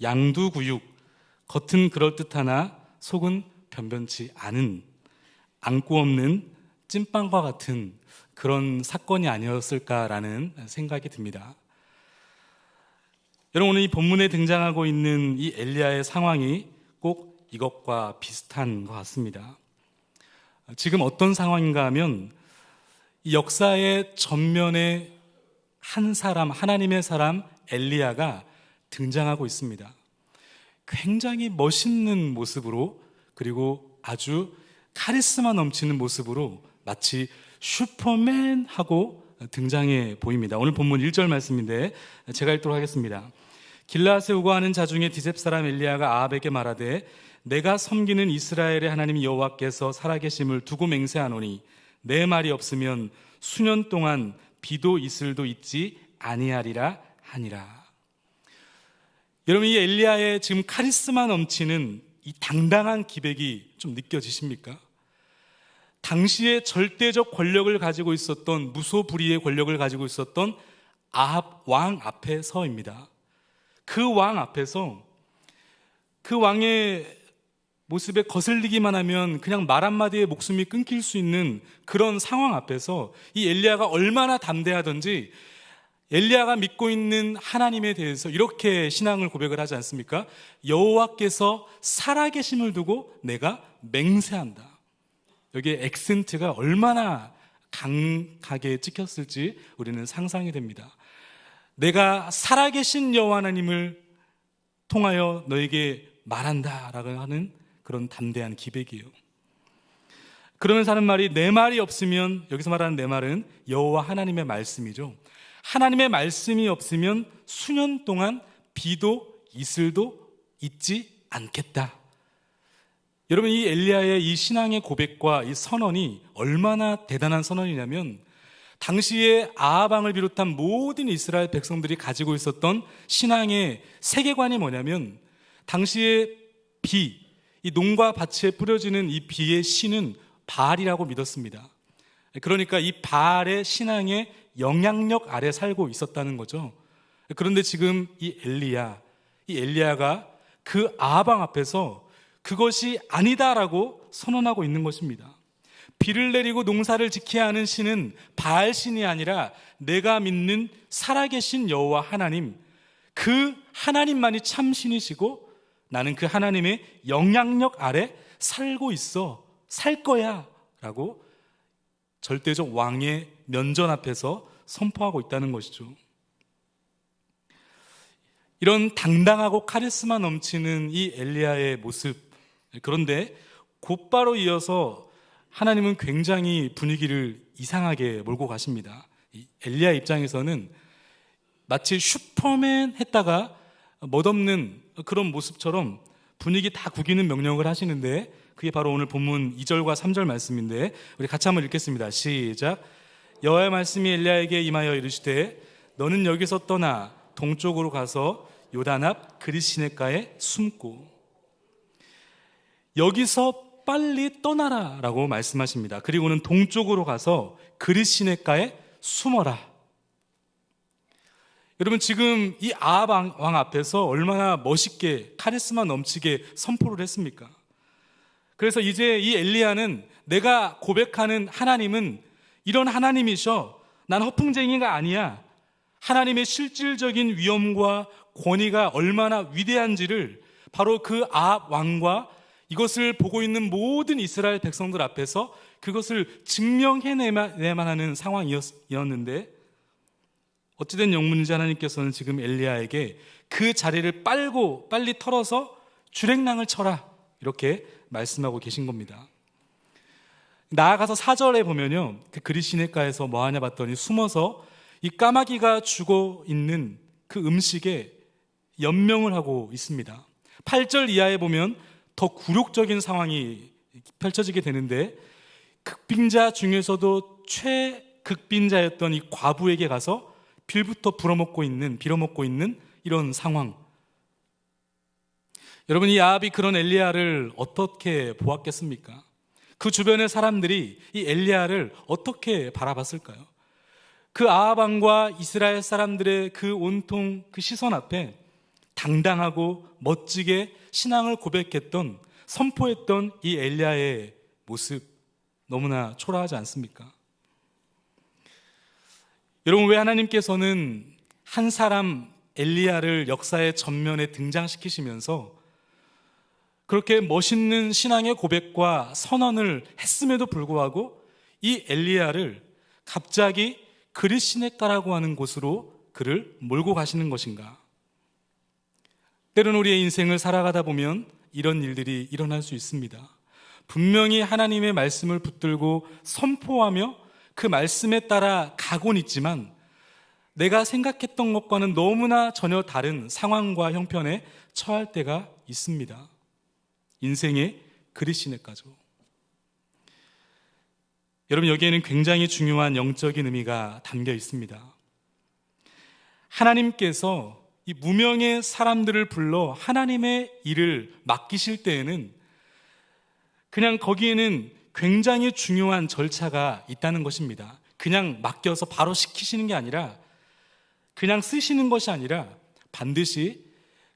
양두구육, 겉은 그럴듯하나 속은 변변치 않은 안고 없는 찐빵과 같은 그런 사건이 아니었을까라는 생각이 듭니다. 여러분, 오늘 이 본문에 등장하고 있는 이 엘리야의 상황이 꼭 이것과 비슷한 것 같습니다. 지금 어떤 상황인가 하면 이 역사의 전면에 한 사람, 하나님의 사람 엘리야가 등장하고 있습니다. 굉장히 멋있는 모습으로 그리고 아주 카리스마 넘치는 모습으로 마치 슈퍼맨 하고 등장해 보입니다. 오늘 본문 1절 말씀인데 제가 읽도록 하겠습니다. 길라앗에 우거하는 자 중에 디셉 사람 엘리야가 아합에게 말하되 내가 섬기는 이스라엘의 하나님 여호와께서 살아계심을 두고 맹세하노니 내 말이 없으면 수년 동안 비도 이슬도 있지 아니하리라 하니라. 여러분, 이 엘리야의 지금 카리스마 넘치는 이 당당한 기백이 좀 느껴지십니까? 당시에 절대적 권력을 가지고 있었던, 무소불위의 권력을 가지고 있었던 아합 왕 앞에 서입니다. 그 왕 앞에서 그 왕의 모습에 거슬리기만 하면 그냥 말 한마디에 목숨이 끊길 수 있는 그런 상황 앞에서 이 엘리야가 얼마나 담대하던지 엘리야가 믿고 있는 하나님에 대해서 이렇게 신앙을 고백을 하지 않습니까? 여호와께서 살아계심을 두고 내가 맹세한다. 여기에 액센트가 얼마나 강하게 찍혔을지 우리는 상상이 됩니다. 내가 살아계신 여호와 하나님을 통하여 너에게 말한다라고 하는 그런 담대한 기백이에요. 그러면서 하는 말이 내 말이 없으면, 여기서 말하는 내 말은 여호와 하나님의 말씀이죠. 하나님의 말씀이 없으면 수년 동안 비도 이슬도 있지 않겠다. 여러분, 이 엘리야의 이 신앙의 고백과 이 선언이 얼마나 대단한 선언이냐면 당시에 아합 왕을 비롯한 모든 이스라엘 백성들이 가지고 있었던 신앙의 세계관이 뭐냐면 당시에 비, 이 농과 밭에 뿌려지는 이 비의 신은 바알이라고 믿었습니다. 그러니까 이 바알의 신앙의 영향력 아래 살고 있었다는 거죠. 그런데 지금 이 엘리야가 그 아합 왕 앞에서 그것이 아니다라고 선언하고 있는 것입니다. 비를 내리고 농사를 지켜야 하는 신은 바알 신이 아니라 내가 믿는 살아계신 여호와 하나님, 그 하나님만이 참 신이시고 나는 그 하나님의 영향력 아래 살고 있어, 살 거야 라고 절대적 왕의 면전 앞에서 선포하고 있다는 것이죠. 이런 당당하고 카리스마 넘치는 이 엘리야의 모습, 그런데 곧바로 이어서 하나님은 굉장히 분위기를 이상하게 몰고 가십니다. 이 엘리야 입장에서는 마치 슈퍼맨 했다가 멋없는 그런 모습처럼 분위기 다 구기는 명령을 하시는데, 그게 바로 오늘 본문 2절과 3절 말씀인데 우리 같이 한번 읽겠습니다. 시작. 여호와의 말씀이 엘리야에게 임하여 이르시되 너는 여기서 떠나 동쪽으로 가서 요단 앞 그릿시냇가에 숨고. 여기서 빨리 떠나라 라고 말씀하십니다. 그리고는 동쪽으로 가서 그릿시냇가에 숨어라. 여러분, 지금 이 아합 왕 앞에서 얼마나 멋있게 카리스마 넘치게 선포를 했습니까? 그래서 이제 이 엘리야는 내가 고백하는 하나님은 이런 하나님이셔, 난 허풍쟁이가 아니야, 하나님의 실질적인 위엄과 권위가 얼마나 위대한지를 바로 그 아합 왕과 이것을 보고 있는 모든 이스라엘 백성들 앞에서 그것을 증명해내만 하는 상황이었는데, 어찌된 영문인지 하나님께서는 지금 엘리야에게 그 자리를 빨리 털어서 주랭랑을 쳐라 이렇게 말씀하고 계신 겁니다. 나아가서 4절에 보면요, 그 그릿시냇가에서 뭐 하냐 봤더니 숨어서 이 까마귀가 죽어 있는 그 음식에 연명을 하고 있습니다. 8절 이하에 보면 더 굴욕적인 상황이 펼쳐지게 되는데, 극빈자 중에서도 최극빈자였던 이 과부에게 가서 빌부터 빌어먹고 있는 이런 상황. 여러분, 이 아합이 그런 엘리야를 어떻게 보았겠습니까? 그 주변의 사람들이 이 엘리야를 어떻게 바라봤을까요? 그 아합 왕과 이스라엘 사람들의 그 온통 그 시선 앞에 당당하고 멋지게 신앙을 고백했던, 선포했던 이 엘리야의 모습, 너무나 초라하지 않습니까? 여러분, 왜 하나님께서는 한 사람 엘리야를 역사의 전면에 등장시키시면서 그렇게 멋있는 신앙의 고백과 선언을 했음에도 불구하고 이 엘리야를 갑자기 그릿시냇가라고 하는 곳으로 그를 몰고 가시는 것인가? 때로는 우리의 인생을 살아가다 보면 이런 일들이 일어날 수 있습니다. 분명히 하나님의 말씀을 붙들고 선포하며 그 말씀에 따라 가곤 있지만 내가 생각했던 것과는 너무나 전혀 다른 상황과 형편에 처할 때가 있습니다. 인생의 그릿시냇가죠. 여러분, 여기에는 굉장히 중요한 영적인 의미가 담겨 있습니다. 하나님께서 이 무명의 사람들을 불러 하나님의 일을 맡기실 때에는 그냥 거기에는 굉장히 중요한 절차가 있다는 것입니다. 그냥 맡겨서 바로 시키시는 게 아니라, 그냥 쓰시는 것이 아니라 반드시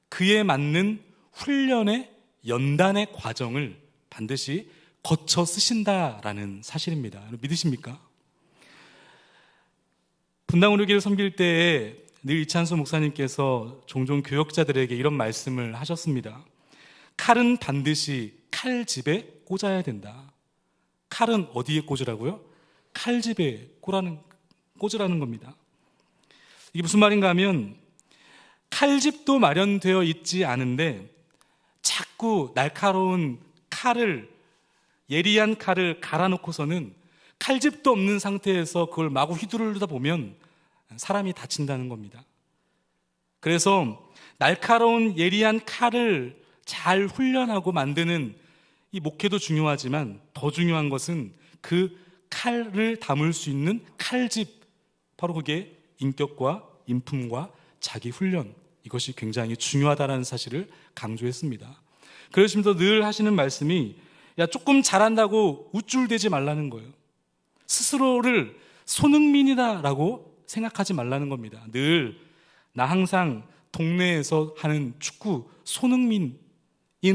그에 맞는 훈련의 연단의 과정을 반드시 거쳐 쓰신다라는 사실입니다. 믿으십니까? 분당 우리교회를 섬길 때에 늘 이찬수 목사님께서 종종 교역자들에게 이런 말씀을 하셨습니다. 칼은 반드시 칼집에 꽂아야 된다. 칼은 어디에 꽂으라고요? 칼집에 꽂으라는 겁니다. 이게 무슨 말인가 하면, 칼집도 마련되어 있지 않은데 자꾸 날카로운 칼을, 예리한 칼을 갈아놓고서는 칼집도 없는 상태에서 그걸 마구 휘두르다 보면 사람이 다친다는 겁니다. 그래서 날카로운 예리한 칼을 잘 훈련하고 만드는 이 목회도 중요하지만 더 중요한 것은 그 칼을 담을 수 있는 칼집, 바로 그게 인격과 인품과 자기 훈련, 이것이 굉장히 중요하다는 사실을 강조했습니다. 그러시면서 늘 하시는 말씀이, 야, 조금 잘한다고 우쭐대지 말라는 거예요. 스스로를 손흥민이다라고 생각하지 말라는 겁니다. 늘 나 항상 동네에서 하는 축구 손흥민인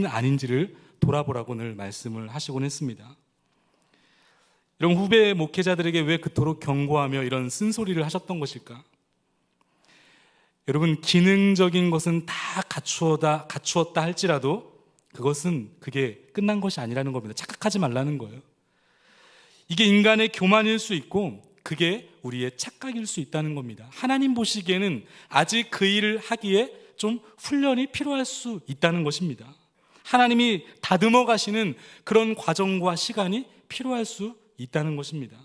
아닌지를 돌아보라고 늘 말씀을 하시곤 했습니다. 이런 후배 목회자들에게 왜 그토록 경고하며 이런 쓴소리를 하셨던 것일까? 여러분, 기능적인 것은 다 갖추었다 할지라도 그게 끝난 것이 아니라는 겁니다. 착각하지 말라는 거예요. 이게 인간의 교만일 수 있고 그게 우리의 착각일 수 있다는 겁니다. 하나님 보시기에는 아직 그 일을 하기에 좀 훈련이 필요할 수 있다는 것입니다. 하나님이 다듬어 가시는 그런 과정과 시간이 필요할 수 있다는 것입니다.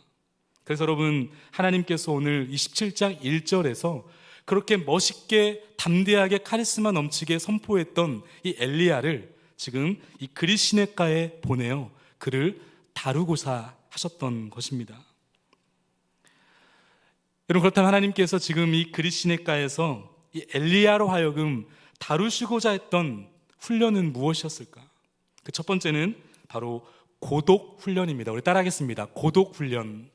그래서 여러분, 하나님께서 오늘 27장 1절에서 그렇게 멋있게 담대하게 카리스마 넘치게 선포했던 이 엘리야를 지금 이 그릿 시내가에 보내어 그를 다루고자 하셨던 것입니다. 여러분, 그렇다면 하나님께서 지금 이 그릿 시내가에서 이 엘리야로 하여금 다루시고자 했던 훈련은 무엇이었을까? 그 첫 번째는 바로 고독 훈련입니다. 우리 따라하겠습니다. 고독 훈련.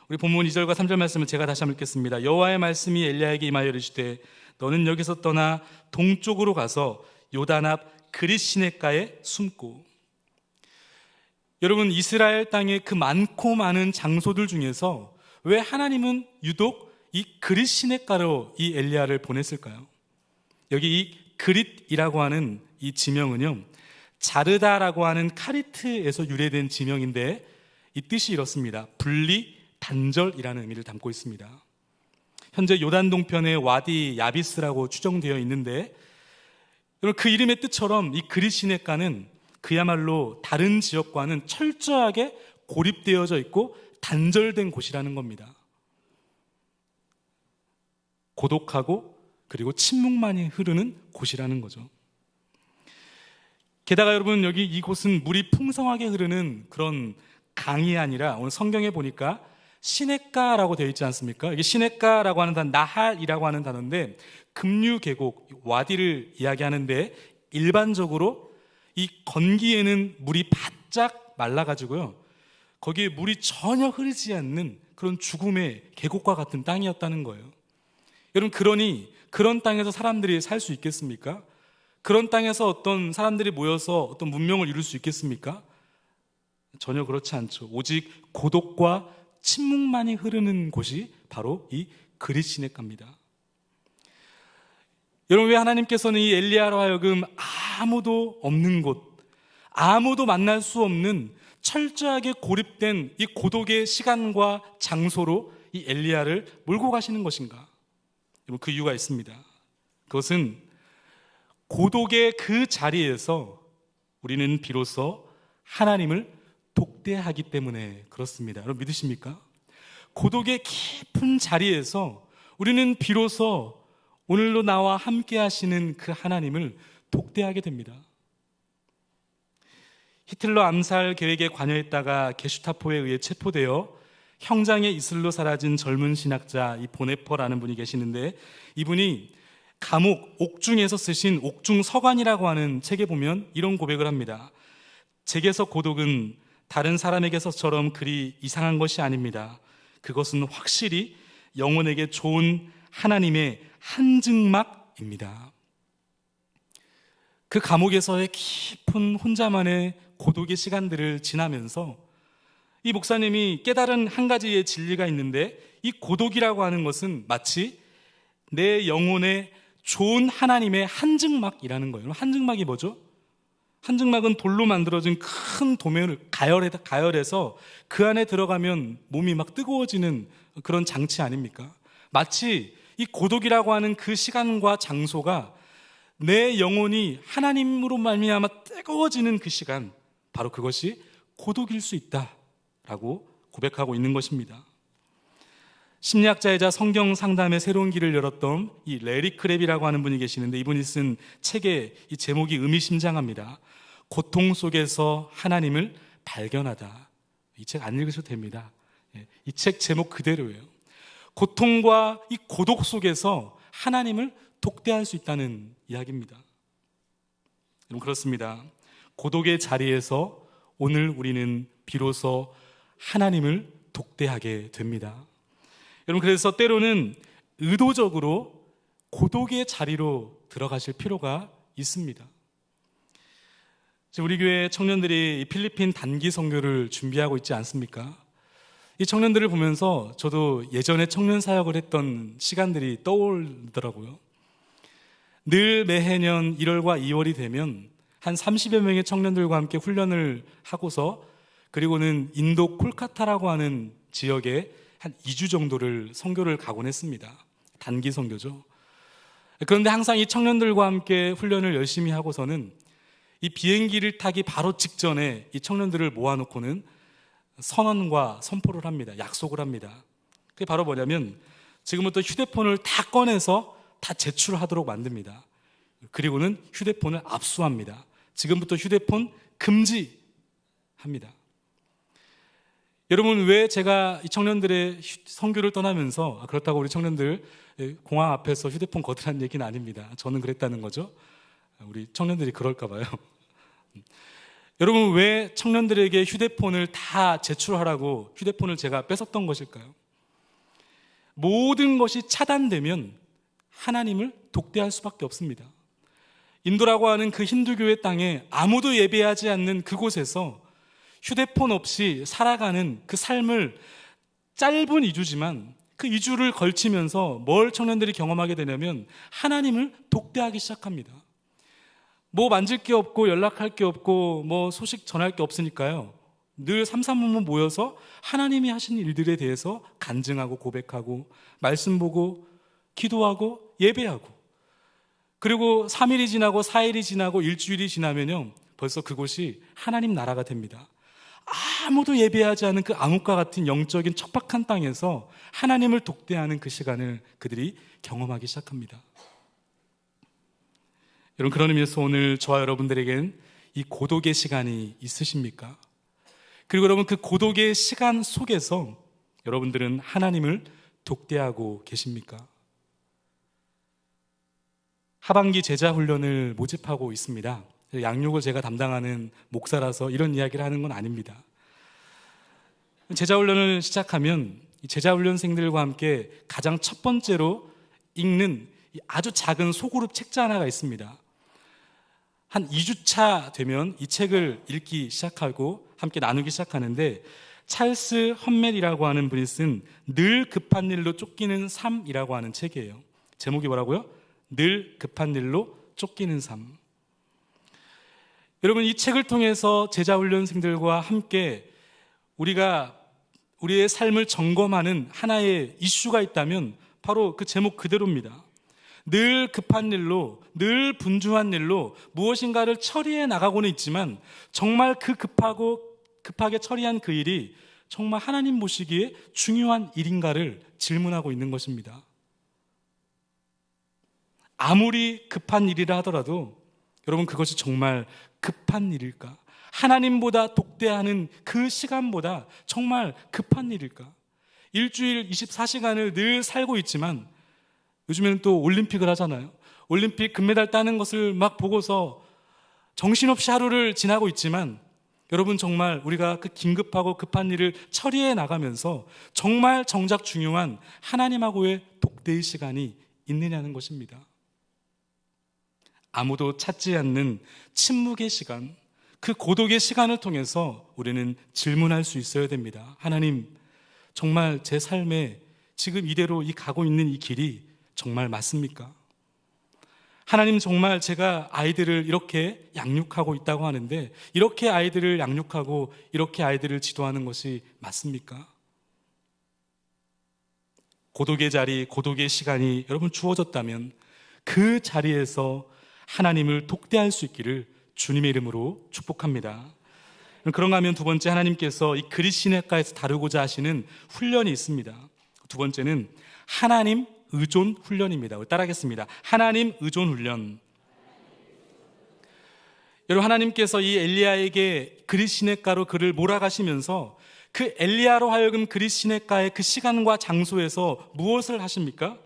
우리 본문 2절과 3절 말씀을 제가 다시 한번 읽겠습니다. 여호와의 말씀이 엘리야에게 임하여 이르시되 너는 여기서 떠나 동쪽으로 가서 요단 앞 그릿 시내가에 숨고. 여러분, 이스라엘 땅의 그 많고 많은 장소들 중에서 왜 하나님은 유독 이 그릿 시내가로 이 엘리야를 보냈을까요? 여기 이 그릿이라고 하는 이 지명은요, 자르다라고 하는 카리트에서 유래된 지명인데 이 뜻이 이렇습니다. 분리, 단절이라는 의미를 담고 있습니다. 현재 요단 동편의 와디 야비스라고 추정되어 있는데, 여러분, 그 이름의 뜻처럼 이 그릿 시내가는 그야말로 다른 지역과는 철저하게 고립되어져 있고 단절된 곳이라는 겁니다. 고독하고 그리고 침묵만이 흐르는 곳이라는 거죠. 게다가 여러분, 여기 이곳은 물이 풍성하게 흐르는 그런 강이 아니라 오늘 성경에 보니까 시냇가라고 되어 있지 않습니까? 이게 시냇가라고 하는 단어, 나할이라고 하는 단어인데 급류 계곡, 와디를 이야기하는데 일반적으로 이 건기에는 물이 바짝 말라가지고요, 거기에 물이 전혀 흐르지 않는 그런 죽음의 계곡과 같은 땅이었다는 거예요. 여러분, 그러니 그런 땅에서 사람들이 살 수 있겠습니까? 그런 땅에서 어떤 사람들이 모여서 어떤 문명을 이룰 수 있겠습니까? 전혀 그렇지 않죠. 오직 고독과 침묵만이 흐르는 곳이 바로 이 그릿 시내가입니다. 여러분, 왜 하나님께서는 이 엘리야로 하여금 아무도 없는 곳, 아무도 만날 수 없는 철저하게 고립된 이 고독의 시간과 장소로 이 엘리야를 몰고 가시는 것인가? 여러분, 그 이유가 있습니다. 그것은 고독의 그 자리에서 우리는 비로소 하나님을 독대하기 때문에 그렇습니다. 여러분, 믿으십니까? 고독의 깊은 자리에서 우리는 비로소 오늘도 나와 함께 하시는 그 하나님을 독대하게 됩니다. 히틀러 암살 계획에 관여했다가 게슈타포에 의해 체포되어 형장의 이슬로 사라진 젊은 신학자 이 보네퍼라는 분이 계시는데, 이분이 감옥 옥중에서 쓰신 옥중 서관이라고 하는 책에 보면 이런 고백을 합니다. 제게서 고독은 다른 사람에게서처럼 그리 이상한 것이 아닙니다. 그것은 확실히 영혼에게 좋은 하나님의 한증막입니다. 그 감옥에서의 깊은 혼자만의 고독의 시간들을 지나면서 이 목사님이 깨달은 한 가지의 진리가 있는데, 이 고독이라고 하는 것은 마치 내 영혼의 좋은 하나님의 한증막이라는 거예요. 한증막이 뭐죠? 한증막은 돌로 만들어진 큰 도면을 가열해서 그 안에 들어가면 몸이 막 뜨거워지는 그런 장치 아닙니까? 마치 이 고독이라고 하는 그 시간과 장소가 내 영혼이 하나님으로 말미암아 뜨거워지는 그 시간, 바로 그것이 고독일 수 있다라고 고백하고 있는 것입니다. 심리학자이자 성경 상담의 새로운 길을 열었던 이 레리 크랩이라고 하는 분이 계시는데, 이분이 쓴 책의 이 제목이 의미심장합니다. 고통 속에서 하나님을 발견하다. 이 책 안 읽으셔도 됩니다. 이 책 제목 그대로예요. 고통과 이 고독 속에서 하나님을 독대할 수 있다는 이야기입니다. 여러분, 그렇습니다. 고독의 자리에서 오늘 우리는 비로소 하나님을 독대하게 됩니다. 여러분, 그래서 때로는 의도적으로 고독의 자리로 들어가실 필요가 있습니다. 지금 우리 교회 청년들이 필리핀 단기 선교를 준비하고 있지 않습니까? 이 청년들을 보면서 저도 예전에 청년 사역을 했던 시간들이 떠오르더라고요. 늘 매해년 1월과 2월이 되면 한 30여 명의 청년들과 함께 훈련을 하고서 그리고는 인도 콜카타라고 하는 지역에 한 2주 정도를 선교를 가곤 했습니다. 단기 선교죠. 그런데 항상 이 청년들과 함께 훈련을 열심히 하고서는 이 비행기를 타기 바로 직전에 이 청년들을 모아놓고는 선언과 선포를 합니다. 약속을 합니다. 그게 바로 뭐냐면 지금부터 휴대폰을 다 꺼내서 다 제출하도록 만듭니다. 그리고는 휴대폰을 압수합니다. 지금부터 휴대폰 금지합니다. 여러분, 왜 제가 이 청년들의 선교를 떠나면서 그렇다고 우리 청년들 공항 앞에서 휴대폰 거두라는 얘기는 아닙니다. 저는 그랬다는 거죠. 우리 청년들이 그럴까 봐요. 여러분, 왜 청년들에게 휴대폰을 다 제출하라고 휴대폰을 제가 뺏었던 것일까요? 모든 것이 차단되면 하나님을 독대할 수밖에 없습니다. 인도라고 하는 그 힌두교의 땅에 아무도 예배하지 않는 그곳에서 휴대폰 없이 살아가는 그 삶을 짧은 2주지만 그 2주를 걸치면서 뭘 청년들이 경험하게 되냐면 하나님을 독대하기 시작합니다. 뭐 만질 게 없고 연락할 게 없고 뭐 소식 전할 게 없으니까요. 늘 삼삼오오 모여서 하나님이 하신 일들에 대해서 간증하고 고백하고 말씀 보고 기도하고 예배하고, 그리고 3일이 지나고 4일이 지나고 일주일이 지나면요 벌써 그곳이 하나님 나라가 됩니다. 아무도 예배하지 않은 그 암흑과 같은 영적인 척박한 땅에서 하나님을 독대하는 그 시간을 그들이 경험하기 시작합니다. 여러분, 그런 의미에서 오늘 저와 여러분들에겐 이 고독의 시간이 있으십니까? 그리고 여러분, 그 고독의 시간 속에서 여러분들은 하나님을 독대하고 계십니까? 하반기 제자 훈련을 모집하고 있습니다. 양육을 제가 담당하는 목사라서 이런 이야기를 하는 건 아닙니다. 제자 훈련을 시작하면 이 제자 훈련생들과 함께 가장 첫 번째로 읽는 아주 작은 소그룹 책자 하나가 있습니다. 한 2주차 되면 이 책을 읽기 시작하고 함께 나누기 시작하는데, 찰스 험멜이라고 하는 분이 쓴 늘 급한 일로 쫓기는 삶이라고 하는 책이에요. 제목이 뭐라고요? 늘 급한 일로 쫓기는 삶. 여러분, 이 책을 통해서 제자훈련생들과 함께 우리가 우리의 삶을 점검하는 하나의 이슈가 있다면 바로 그 제목 그대로입니다. 늘 급한 일로, 늘 분주한 일로 무엇인가를 처리해 나가고는 있지만 정말 그 급하게 처리한 그 일이 정말 하나님 보시기에 중요한 일인가를 질문하고 있는 것입니다. 아무리 급한 일이라 하더라도 여러분, 그것이 정말 급한 일일까? 하나님보다 독대하는 그 시간보다 정말 급한 일일까? 일주일 24시간을 늘 살고 있지만 요즘에는 또 올림픽을 하잖아요. 올림픽 금메달 따는 것을 막 보고서 정신없이 하루를 지나고 있지만 여러분, 정말 우리가 그 긴급하고 급한 일을 처리해 나가면서 정말 정작 중요한 하나님하고의 독대의 시간이 있느냐는 것입니다. 아무도 찾지 않는 침묵의 시간, 그 고독의 시간을 통해서 우리는 질문할 수 있어야 됩니다. 하나님, 정말 제 삶에 지금 이대로 가고 있는 이 길이 정말 맞습니까? 하나님, 정말 제가 아이들을 이렇게 양육하고 있다고 하는데 이렇게 아이들을 양육하고 이렇게 아이들을 지도하는 것이 맞습니까? 고독의 자리, 고독의 시간이 여러분 주어졌다면 그 자리에서 하나님을 독대할 수 있기를 주님의 이름으로 축복합니다. 그런가 하면 두 번째, 하나님께서 이 그리시네가에서 다루고자 하시는 훈련이 있습니다. 두 번째는 하나님 의존 훈련입니다. 따라하겠습니다. 하나님 의존 훈련. 여러분, 하나님께서 이 엘리야에게 그리시네가로 그를 몰아가시면서 그 엘리야로 하여금 그리시네가의 그 시간과 장소에서 무엇을 하십니까?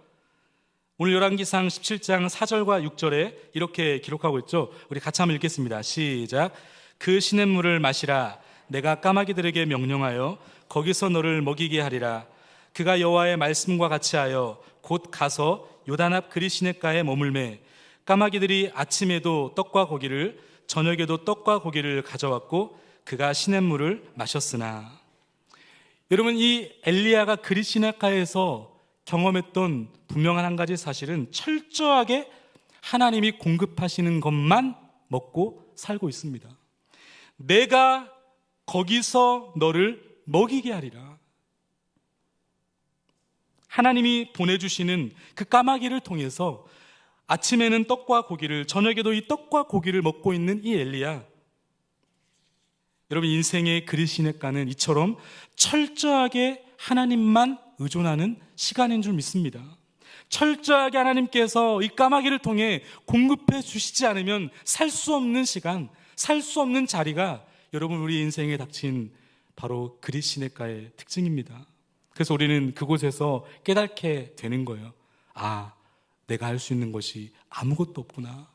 오늘 열왕기상 17장 4절과 6절에 이렇게 기록하고 있죠. 우리 같이 한번 읽겠습니다. 시작. 그 시냇물을 마시라. 내가 까마귀들에게 명령하여 거기서 너를 먹이게 하리라. 그가 여호와의 말씀과 같이 하여 곧 가서 요단 앞 그리시네가에 머물매 까마귀들이 아침에도 떡과 고기를 저녁에도 떡과 고기를 가져왔고 그가 시냇물을 마셨으나. 여러분, 이 엘리야가 그릿시네가에서 경험했던 분명한 한 가지 사실은 철저하게 하나님이 공급하시는 것만 먹고 살고 있습니다. 내가 거기서 너를 먹이게 하리라. 하나님이 보내주시는 그 까마귀를 통해서 아침에는 떡과 고기를, 저녁에도 이 떡과 고기를 먹고 있는 이 엘리야. 여러분, 인생의 그릿시네가는 이처럼 철저하게 하나님만 의존하는 시간인 줄 믿습니다. 철저하게 하나님께서 이 까마귀를 통해 공급해 주시지 않으면 살 수 없는 시간, 살 수 없는 자리가 여러분 우리 인생에 닥친 바로 그릿시네가의 특징입니다. 그래서 우리는 그곳에서 깨닫게 되는 거예요. 아, 내가 할 수 있는 것이 아무것도 없구나.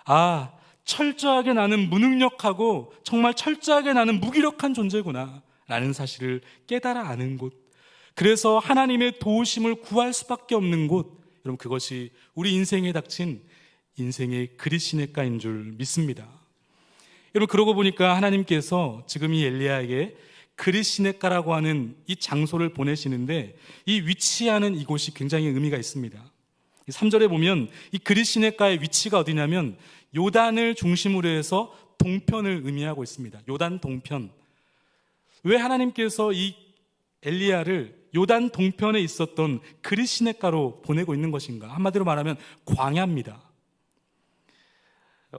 아, 철저하게 나는 무능력하고 정말 철저하게 나는 무기력한 존재구나 라는 사실을 깨달아 아는 곳, 그래서 하나님의 도우심을 구할 수밖에 없는 곳, 여러분 그것이 우리 인생에 닥친 인생의 그릿시네가인 줄 믿습니다. 여러분, 그러고 보니까 하나님께서 지금 이 엘리야에게 그릿시네가라고 하는 이 장소를 보내시는데, 이 위치하는 이곳이 굉장히 의미가 있습니다. 3절에 보면 이 그릿시네가의 위치가 어디냐면 요단을 중심으로 해서 동편을 의미하고 있습니다. 요단 동편. 왜 하나님께서 이 엘리야를 요단 동편에 있었던 그릿시네가로 보내고 있는 것인가? 한마디로 말하면 광야입니다.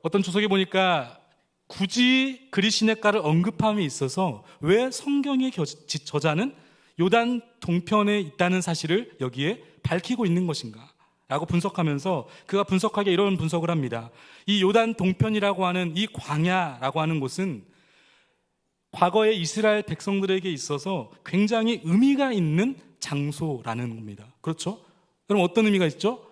어떤 주석에 보니까 굳이 그릿시네가를 언급함에 있어서 왜 성경의 저자는 요단 동편에 있다는 사실을 여기에 밝히고 있는 것인가? 라고 분석하면서 그가 분석하기에 이런 분석을 합니다. 이 요단 동편이라고 하는 이 광야라고 하는 곳은 과거의 이스라엘 백성들에게 있어서 굉장히 의미가 있는 장소라는 겁니다. 그렇죠? 그럼 어떤 의미가 있죠?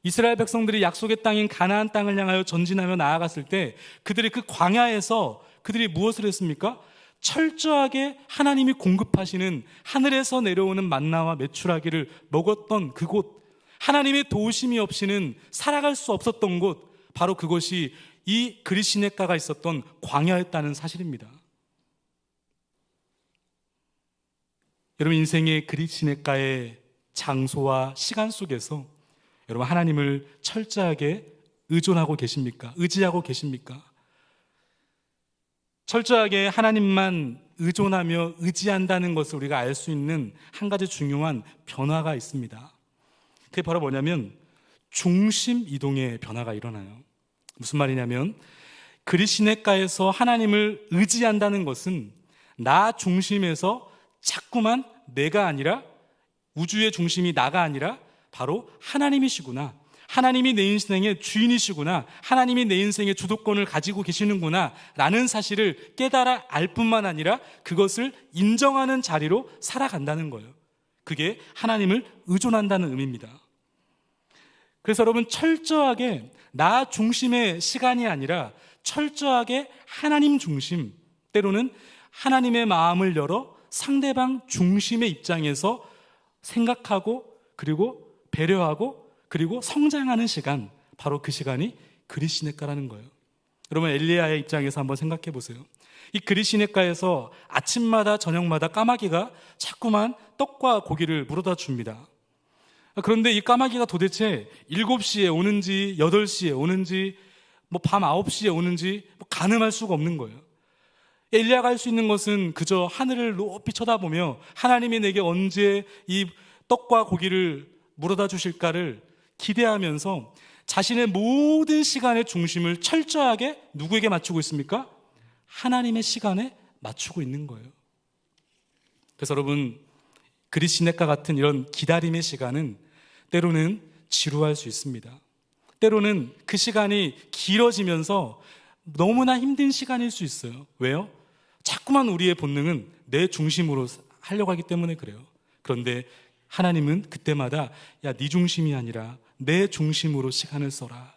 이스라엘 백성들이 약속의 땅인 가나안 땅을 향하여 전진하며 나아갔을 때 그들이 그 광야에서 그들이 무엇을 했습니까? 철저하게 하나님이 공급하시는 하늘에서 내려오는 만나와 메추라기를 먹었던 그곳, 하나님의 도우심이 없이는 살아갈 수 없었던 곳, 바로 그것이 이 그릿시네가가 있었던 광야였다는 사실입니다. 여러분, 인생의 그릿시네가의 장소와 시간 속에서 여러분 하나님을 철저하게 의존하고 계십니까? 의지하고 계십니까? 철저하게 하나님만 의존하며 의지한다는 것을 우리가 알 수 있는 한 가지 중요한 변화가 있습니다. 그게 바로 뭐냐면 중심 이동의 변화가 일어나요. 무슨 말이냐면 그릿시네가에서 하나님을 의지한다는 것은 나 중심에서 자꾸만 내가 아니라, 우주의 중심이 나가 아니라 바로 하나님이시구나, 하나님이 내 인생의 주인이시구나, 하나님이 내 인생의 주도권을 가지고 계시는구나 라는 사실을 깨달아 알 뿐만 아니라 그것을 인정하는 자리로 살아간다는 거예요. 그게 하나님을 의존한다는 의미입니다. 그래서 여러분, 철저하게 나 중심의 시간이 아니라 철저하게 하나님 중심, 때로는 하나님의 마음을 열어 상대방 중심의 입장에서 생각하고 그리고 배려하고 그리고 성장하는 시간, 바로 그 시간이 그릿시네가라는 거예요. 여러분, 엘리야의 입장에서 한번 생각해 보세요. 이 그릿시네가에서 아침마다 저녁마다 까마귀가 자꾸만 떡과 고기를 물어다 줍니다. 그런데 이 까마귀가 도대체 7시에 오는지 8시에 오는지 밤 9시에 오는지 가늠할 수가 없는 거예요. 엘리야가 할 수 있는 것은 그저 하늘을 높이 쳐다보며 하나님이 내게 언제 이 떡과 고기를 물어다 주실까를 기대하면서 자신의 모든 시간의 중심을 철저하게 누구에게 맞추고 있습니까? 하나님의 시간에 맞추고 있는 거예요. 그래서 여러분, 그릿시네가 같은 이런 기다림의 시간은 때로는 지루할 수 있습니다. 때로는 그 시간이 길어지면서 너무나 힘든 시간일 수 있어요. 왜요? 자꾸만 우리의 본능은 내 중심으로 하려고 하기 때문에 그래요. 그런데 하나님은 그때마다 야, 네 중심이 아니라 내 중심으로 시간을 써라.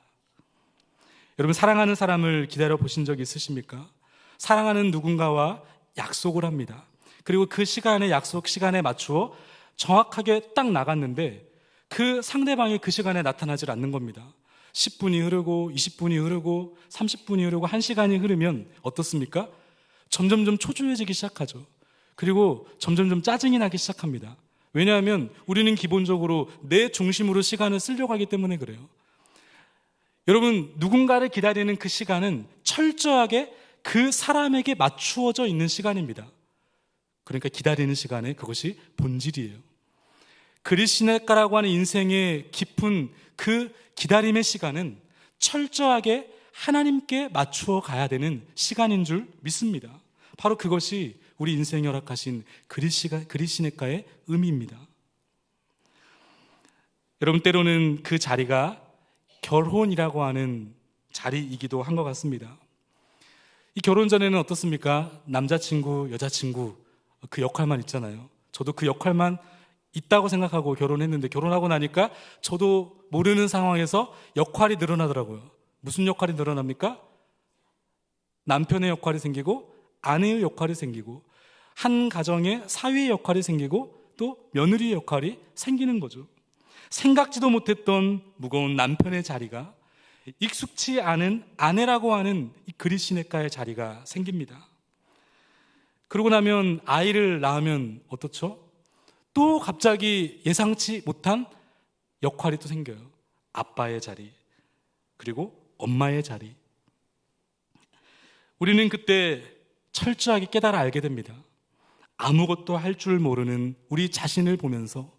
여러분, 사랑하는 사람을 기다려 보신 적 있으십니까? 사랑하는 누군가와 약속을 합니다. 그리고 그 시간에, 약속 시간에 맞추어 정확하게 딱 나갔는데 그 상대방이 그 시간에 나타나질 않는 겁니다. 10분이 흐르고 20분이 흐르고 30분이 흐르고 1시간이 흐르면 어떻습니까? 점점점 초조해지기 시작하죠. 그리고 점점점 짜증이 나기 시작합니다. 왜냐하면 우리는 기본적으로 내 중심으로 시간을 쓰려고 하기 때문에 그래요. 여러분, 누군가를 기다리는 그 시간은 철저하게 그 사람에게 맞추어져 있는 시간입니다. 그러니까 기다리는 시간에 그것이 본질이에요. 그리스도인가라고 하는 인생의 깊은 그 기다림의 시간은 철저하게 하나님께 맞추어 가야 되는 시간인 줄 믿습니다. 바로 그것이 우리 인생에 허락하신 그리스도인가의 의미입니다. 여러분, 때로는 그 자리가 결혼이라고 하는 자리이기도 한 것 같습니다. 이 결혼 전에는 어떻습니까? 남자친구, 여자친구 그 역할만 있잖아요. 저도 그 역할만 있다고 생각하고 결혼했는데 결혼하고 나니까 저도 모르는 상황에서 역할이 늘어나더라고요. 무슨 역할이 늘어납니까? 남편의 역할이 생기고 아내의 역할이 생기고 한 가정에 사위의 역할이 생기고 또 며느리의 역할이 생기는 거죠. 생각지도 못했던 무거운 남편의 자리가 익숙치 않은 아내라고 하는 이 그리스도인가의 자리가 생깁니다. 그러고 나면 아이를 낳으면 어떻죠? 또 갑자기 예상치 못한 역할이 또 생겨요. 아빠의 자리, 그리고 엄마의 자리. 우리는 그때 철저하게 깨달아 알게 됩니다. 아무것도 할 줄 모르는 우리 자신을 보면서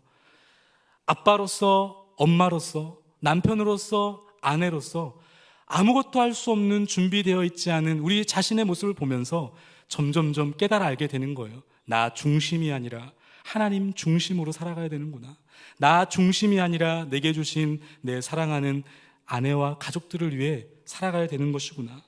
아빠로서, 엄마로서, 남편으로서, 아내로서 아무것도 할 수 없는 준비되어 있지 않은 우리 자신의 모습을 보면서 점점점 깨달아 알게 되는 거예요. 나 중심이 아니라 하나님 중심으로 살아가야 되는구나. 나 중심이 아니라 내게 주신 내 사랑하는 아내와 가족들을 위해 살아가야 되는 것이구나.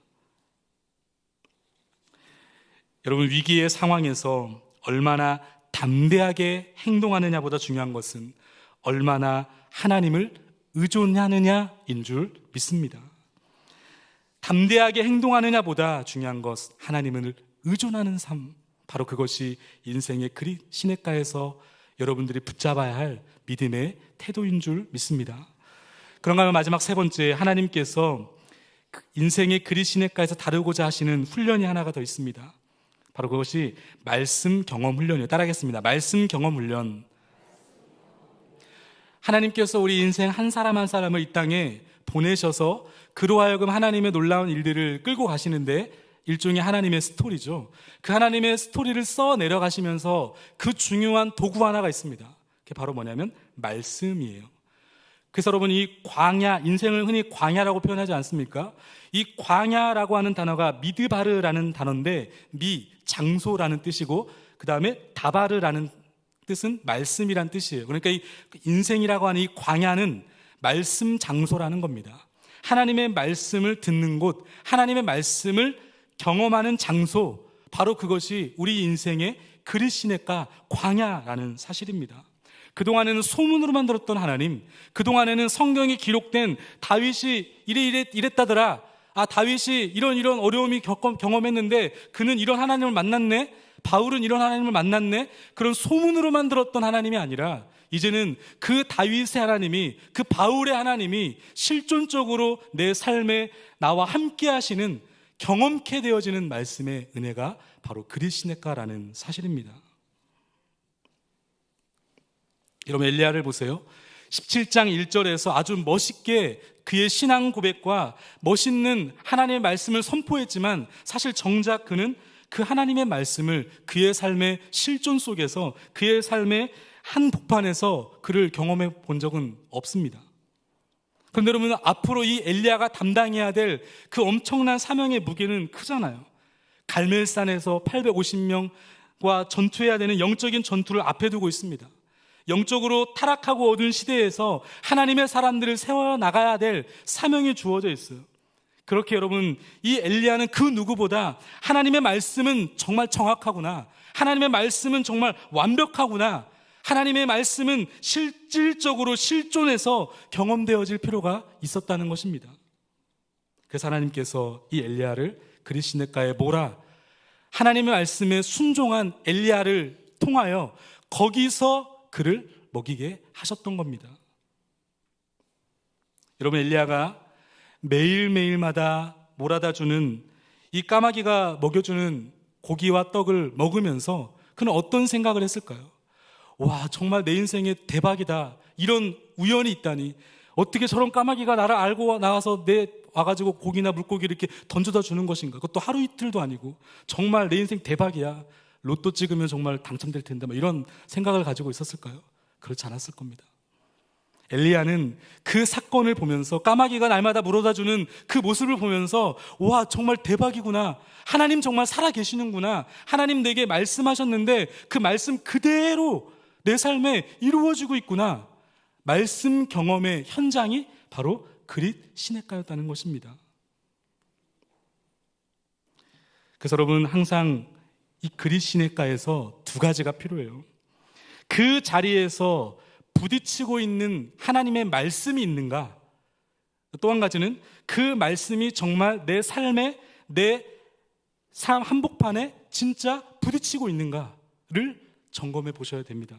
여러분, 위기의 상황에서 얼마나 담대하게 행동하느냐보다 중요한 것은 얼마나 하나님을 의존하느냐인 줄 믿습니다. 담대하게 행동하느냐보다 중요한 것, 하나님을 의존하는 삶, 바로 그것이 인생의 시냇가에서 여러분들이 붙잡아야 할 믿음의 태도인 줄 믿습니다. 그런가 하면 마지막 세 번째, 하나님께서 인생의 시냇가에서 다루고자 하시는 훈련이 하나가 더 있습니다. 바로 그것이 말씀 경험 훈련이에요. 따라하겠습니다. 말씀 경험 훈련. 하나님께서 우리 인생 한 사람 한 사람을 이 땅에 보내셔서 그로 하여금 하나님의 놀라운 일들을 끌고 가시는데 일종의 하나님의 스토리죠. 그 하나님의 스토리를 써 내려가시면서 그 중요한 도구 하나가 있습니다. 그게 바로 뭐냐면 말씀이에요. 그래서 여러분, 이 광야, 인생을 흔히 광야라고 표현하지 않습니까? 이 광야라고 하는 단어가 미드바르라는 단어인데 장소라는 뜻이고 그 다음에 다바르라는 뜻은 말씀이란 뜻이에요. 그러니까 이 인생이라고 하는 이 광야는 말씀 장소라는 겁니다. 하나님의 말씀을 듣는 곳, 하나님의 말씀을 경험하는 장소, 바로 그것이 우리 인생의 그리스도인가 광야라는 사실입니다. 그동안에는 소문으로만 들었던 하나님, 그동안에는 성경에 기록된 다윗이 이랬다더라, 다윗이 이런 어려움이 경험했는데 그는 이런 하나님을 만났네, 바울은 이런 하나님을 만났네, 그런 소문으로만 들었던 하나님이 아니라 이제는 그 다윗의 하나님이, 그 바울의 하나님이 실존적으로 내 삶에 나와 함께 하시는, 경험케 되어지는 말씀의 은혜가 바로 그리스도인가라는 사실입니다. 여러분, 엘리야를 보세요. 17장 1절에서 아주 멋있게 그의 신앙 고백과 멋있는 하나님의 말씀을 선포했지만 사실 정작 그는 그 하나님의 말씀을 그의 삶의 실존 속에서, 그의 삶의 한 복판에서 그를 경험해 본 적은 없습니다. 그런데 여러분, 앞으로 이 엘리야가 담당해야 될 그 엄청난 사명의 무게는 크잖아요. 갈멜산에서 850명과 전투해야 되는 영적인 전투를 앞에 두고 있습니다. 영적으로 타락하고 어두운 시대에서 하나님의 사람들을 세워나가야 될 사명이 주어져 있어요. 그렇게 여러분, 이 엘리야는 그 누구보다 하나님의 말씀은 정말 정확하구나, 하나님의 말씀은 정말 완벽하구나, 하나님의 말씀은 실질적으로 실존해서 경험되어질 필요가 있었다는 것입니다. 그래서 하나님께서 이 엘리야를 그리스도인가에 몰아 하나님의 말씀에 순종한 엘리야를 통하여 거기서 그를 먹이게 하셨던 겁니다. 여러분, 엘리야가 매일매일마다 몰아다 주는 이 까마귀가 먹여주는 고기와 떡을 먹으면서 그는 어떤 생각을 했을까요? 와, 정말 내 인생에 대박이다. 이런 우연이 있다니. 어떻게 저런 까마귀가 나를 알고 나와서 와가지고 고기나 물고기를 이렇게 던져다 주는 것인가? 그것도 하루 이틀도 아니고 정말 내 인생 대박이야. 로또 찍으면 정말 당첨될 텐데 이런 생각을 가지고 있었을까요? 그렇지 않았을 겁니다. 엘리야는 그 사건을 보면서 까마귀가 날마다 물어다 주는 그 모습을 보면서 와, 정말 대박이구나. 하나님 정말 살아계시는구나. 하나님 내게 말씀하셨는데 그 말씀 그대로 내 삶에 이루어지고 있구나. 말씀 경험의 현장이 바로 그릿 시냇가였다는 것입니다. 그래서 여러분, 항상 이 그릿 시냇가에서 두 가지가 필요해요. 그 자리에서 부딪히고 있는 하나님의 말씀이 있는가? 또 한 가지는 그 말씀이 정말 내 삶에, 내 삶 한복판에 진짜 부딪히고 있는가를 점검해 보셔야 됩니다.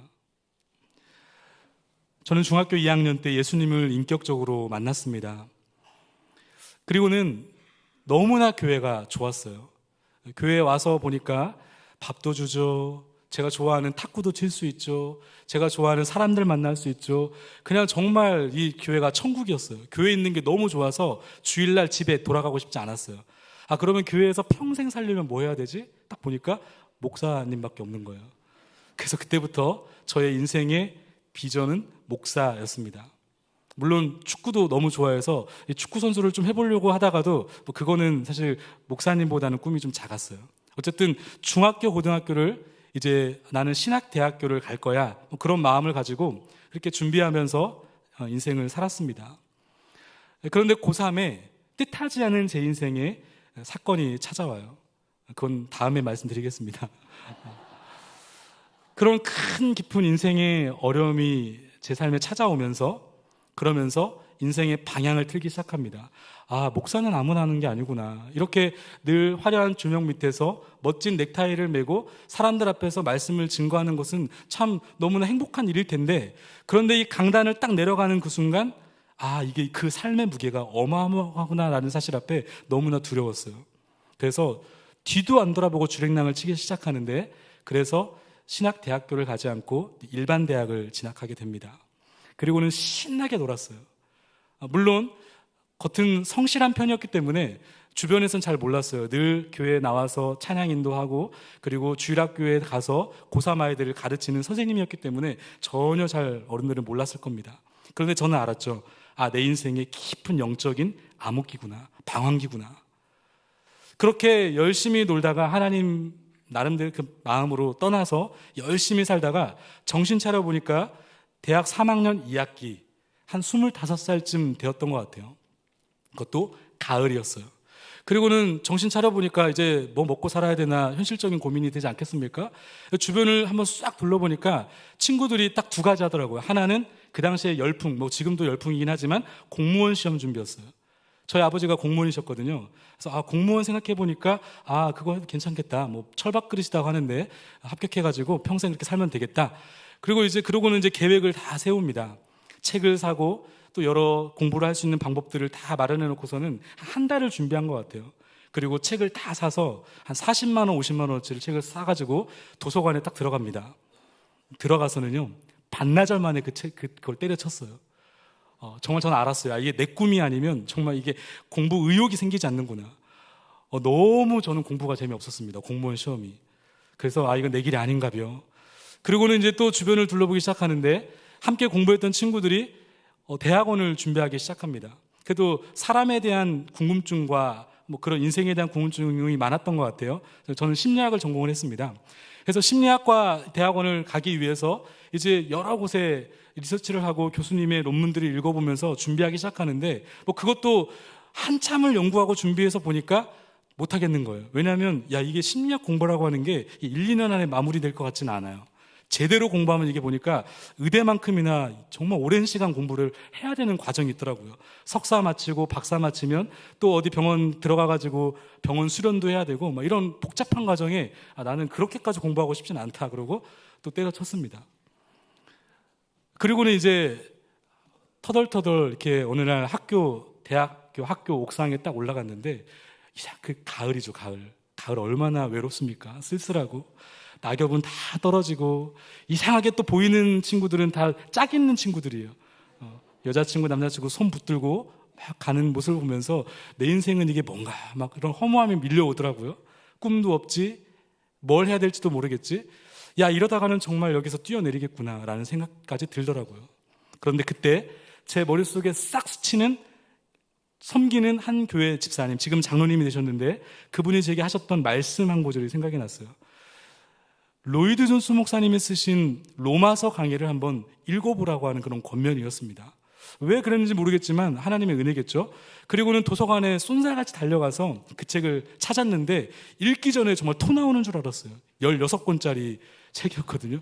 저는 중학교 2학년 때 예수님을 인격적으로 만났습니다. 그리고는 너무나 교회가 좋았어요. 교회에 와서 보니까 밥도 주죠. 제가 좋아하는 탁구도 칠 수 있죠. 제가 좋아하는 사람들 만날 수 있죠. 그냥 정말 이 교회가 천국이었어요. 교회에 있는 게 너무 좋아서 주일날 집에 돌아가고 싶지 않았어요. 그러면 교회에서 평생 살려면 뭐 해야 되지? 딱 보니까 목사님밖에 없는 거예요. 그래서 그때부터 저의 인생의 비전은 목사였습니다. 물론 축구도 너무 좋아해서 축구 선수를 좀 해보려고 하다가도 그거는 사실 목사님보다는 꿈이 좀 작았어요. 어쨌든 중학교, 고등학교를 이제 나는 신학대학교를 갈 거야, 그런 마음을 가지고 그렇게 준비하면서 인생을 살았습니다. 그런데 고3에 뜻하지 않은 제 인생에 사건이 찾아와요. 그건 다음에 말씀드리겠습니다. 그런 큰 깊은 인생의 어려움이 제 삶에 찾아오면서 그러면서 인생의 방향을 틀기 시작합니다. 목사는 아무나 하는 게 아니구나. 이렇게 늘 화려한 조명 밑에서 멋진 넥타이를 메고 사람들 앞에서 말씀을 증거하는 것은 참 너무나 행복한 일일 텐데, 그런데 이 강단을 딱 내려가는 그 순간 이게 그 삶의 무게가 어마어마하구나라는 사실 앞에 너무나 두려웠어요. 그래서 뒤도 안 돌아보고 주랭랑을 치기 시작하는데, 그래서 신학대학교를 가지 않고 일반 대학을 진학하게 됩니다. 그리고는 신나게 놀았어요. 물론 겉은 성실한 편이었기 때문에 주변에서는 잘 몰랐어요. 늘 교회에 나와서 찬양 인도하고 그리고 주일학교에 가서 고3 아이들을 가르치는 선생님이었기 때문에 전혀 잘 어른들은 몰랐을 겁니다. 그런데 저는 알았죠. 내 인생의 깊은 영적인 암흑기구나, 방황기구나. 그렇게 열심히 놀다가 하나님 나름대로 그 마음으로 떠나서 열심히 살다가 정신 차려보니까 대학 3학년 2학기 한 25살쯤 되었던 것 같아요. 그것도 가을이었어요. 그리고는 정신 차려보니까 이제 뭐 먹고 살아야 되나 현실적인 고민이 되지 않겠습니까? 주변을 한번 싹 둘러보니까 친구들이 딱 두 가지 하더라고요. 하나는 그 당시에 열풍, 지금도 열풍이긴 하지만 공무원 시험 준비였어요. 저희 아버지가 공무원이셨거든요. 그래서 공무원 생각해보니까 그거 해도 괜찮겠다. 철밥 끓이시다고 하는데 합격해가지고 평생 그렇게 살면 되겠다. 그리고 그러고는 이제 계획을 다 세웁니다. 책을 사고 또 여러 공부를 할 수 있는 방법들을 다 마련해 놓고서는 한 달을 준비한 것 같아요. 그리고 책을 다 사서 한 40만 원, 50만 원어치를 책을 사가지고 도서관에 딱 들어갑니다. 들어가서는요, 반나절 만에 그걸 때려쳤어요. 정말 저는 알았어요. 이게 내 꿈이 아니면 정말 이게 공부 의욕이 생기지 않는구나. 너무 저는 공부가 재미없었습니다. 공무원 시험이. 그래서 이건 내 길이 아닌가벼. 그리고는 이제 또 주변을 둘러보기 시작하는데 함께 공부했던 친구들이 대학원을 준비하기 시작합니다. 그래도 사람에 대한 궁금증과 그런 인생에 대한 궁금증이 많았던 것 같아요. 저는 심리학을 전공을 했습니다. 그래서 심리학과 대학원을 가기 위해서 이제 여러 곳에 리서치를 하고 교수님의 논문들을 읽어보면서 준비하기 시작하는데 그것도 한참을 연구하고 준비해서 보니까 못하겠는 거예요. 왜냐하면 이게 심리학 공부라고 하는 게 1, 2년 안에 마무리될 것 같지는 않아요. 제대로 공부하면 이게 보니까 의대만큼이나 정말 오랜 시간 공부를 해야 되는 과정이 있더라고요. 석사 마치고 박사 마치면 또 어디 병원 들어가가지고 병원 수련도 해야 되고 이런 복잡한 과정에 나는 그렇게까지 공부하고 싶진 않다 그러고 또 때려쳤습니다. 그리고는 이제 터덜터덜 이렇게 어느 날 대학교 대학교 학교 옥상에 딱 올라갔는데 그 가을이죠. 가을 얼마나 외롭습니까? 쓸쓸하고 낙엽은 다 떨어지고 이상하게 또 보이는 친구들은 다 짝 있는 친구들이에요. 여자친구 남자친구 손 붙들고 막 가는 모습을 보면서 내 인생은 이게 뭔가 막 그런 허무함이 밀려오더라고요. 꿈도 없지, 뭘 해야 될지도 모르겠지, 야 이러다가는 정말 여기서 뛰어내리겠구나 라는 생각까지 들더라고요. 그런데 그때 제 머릿속에 싹 스치는 섬기는 한 교회 집사님, 지금 장로님이 되셨는데 그분이 제게 하셨던 말씀 한 구절이 생각이 났어요. 로이드 존스 목사님이 쓰신 로마서 강해를 한번 읽어보라고 하는 그런 권면이었습니다. 왜 그랬는지 모르겠지만 하나님의 은혜겠죠. 그리고는 도서관에 쏜살같이 달려가서 그 책을 찾았는데 읽기 전에 정말 토 나오는 줄 알았어요. 16권짜리 책이었거든요.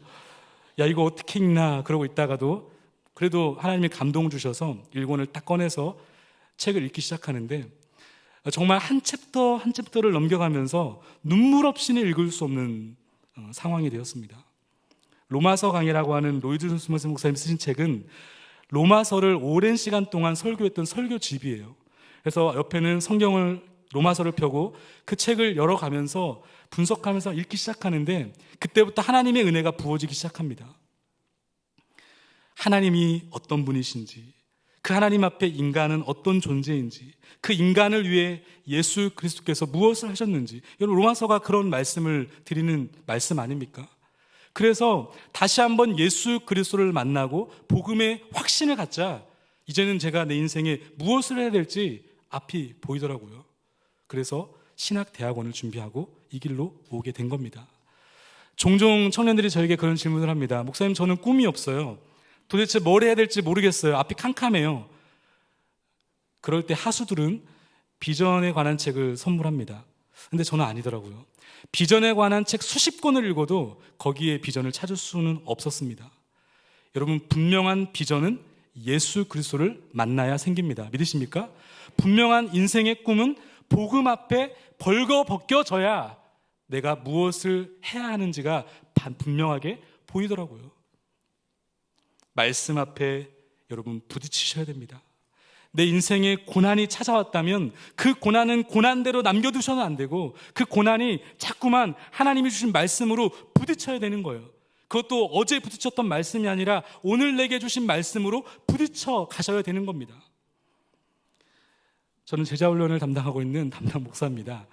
야 이거 어떻게 읽나 그러고 있다가도 그래도 하나님이 감동 주셔서 1권을 딱 꺼내서 책을 읽기 시작하는데 정말 한 챕터 한 챕터를 넘겨가면서 눈물 없이는 읽을 수 없는 상황이 되었습니다. 로마서 강해라고 하는 로이드 존스 목사님 쓰신 책은 로마서를 오랜 시간 동안 설교했던 설교집이에요. 그래서 옆에는 성경을 로마서를 펴고 그 책을 열어가면서 분석하면서 읽기 시작하는데 그때부터 하나님의 은혜가 부어지기 시작합니다. 하나님이 어떤 분이신지, 그 하나님 앞에 인간은 어떤 존재인지, 그 인간을 위해 예수 그리스도께서 무엇을 하셨는지, 여러분 로마서가 그런 말씀을 드리는 말씀 아닙니까? 그래서 다시 한번 예수 그리스도를 만나고 복음의 확신을 갖자 이제는 제가 내 인생에 무엇을 해야 될지 앞이 보이더라고요. 그래서 신학대학원을 준비하고 이 길로 오게 된 겁니다. 종종 청년들이 저에게 그런 질문을 합니다. 목사님 저는 꿈이 없어요. 도대체 뭘 해야 될지 모르겠어요. 앞이 캄캄해요. 그럴 때 하수들은 비전에 관한 책을 선물합니다. 근데 저는 아니더라고요. 비전에 관한 책 수십 권을 읽어도 거기에 비전을 찾을 수는 없었습니다. 여러분 분명한 비전은 예수 그리스도를 만나야 생깁니다. 믿으십니까? 분명한 인생의 꿈은 복음 앞에 벌거벗겨져야 내가 무엇을 해야 하는지가 분명하게 보이더라고요. 말씀 앞에 여러분 부딪히셔야 됩니다. 내 인생에 고난이 찾아왔다면 그 고난은 고난대로 남겨두셔는 안 되고 그 고난이 자꾸만 하나님이 주신 말씀으로 부딪혀야 되는 거예요. 그것도 어제 부딪혔던 말씀이 아니라 오늘 내게 주신 말씀으로 부딪혀 가셔야 되는 겁니다. 저는 제자훈련을 담당하고 있는 담당 목사입니다.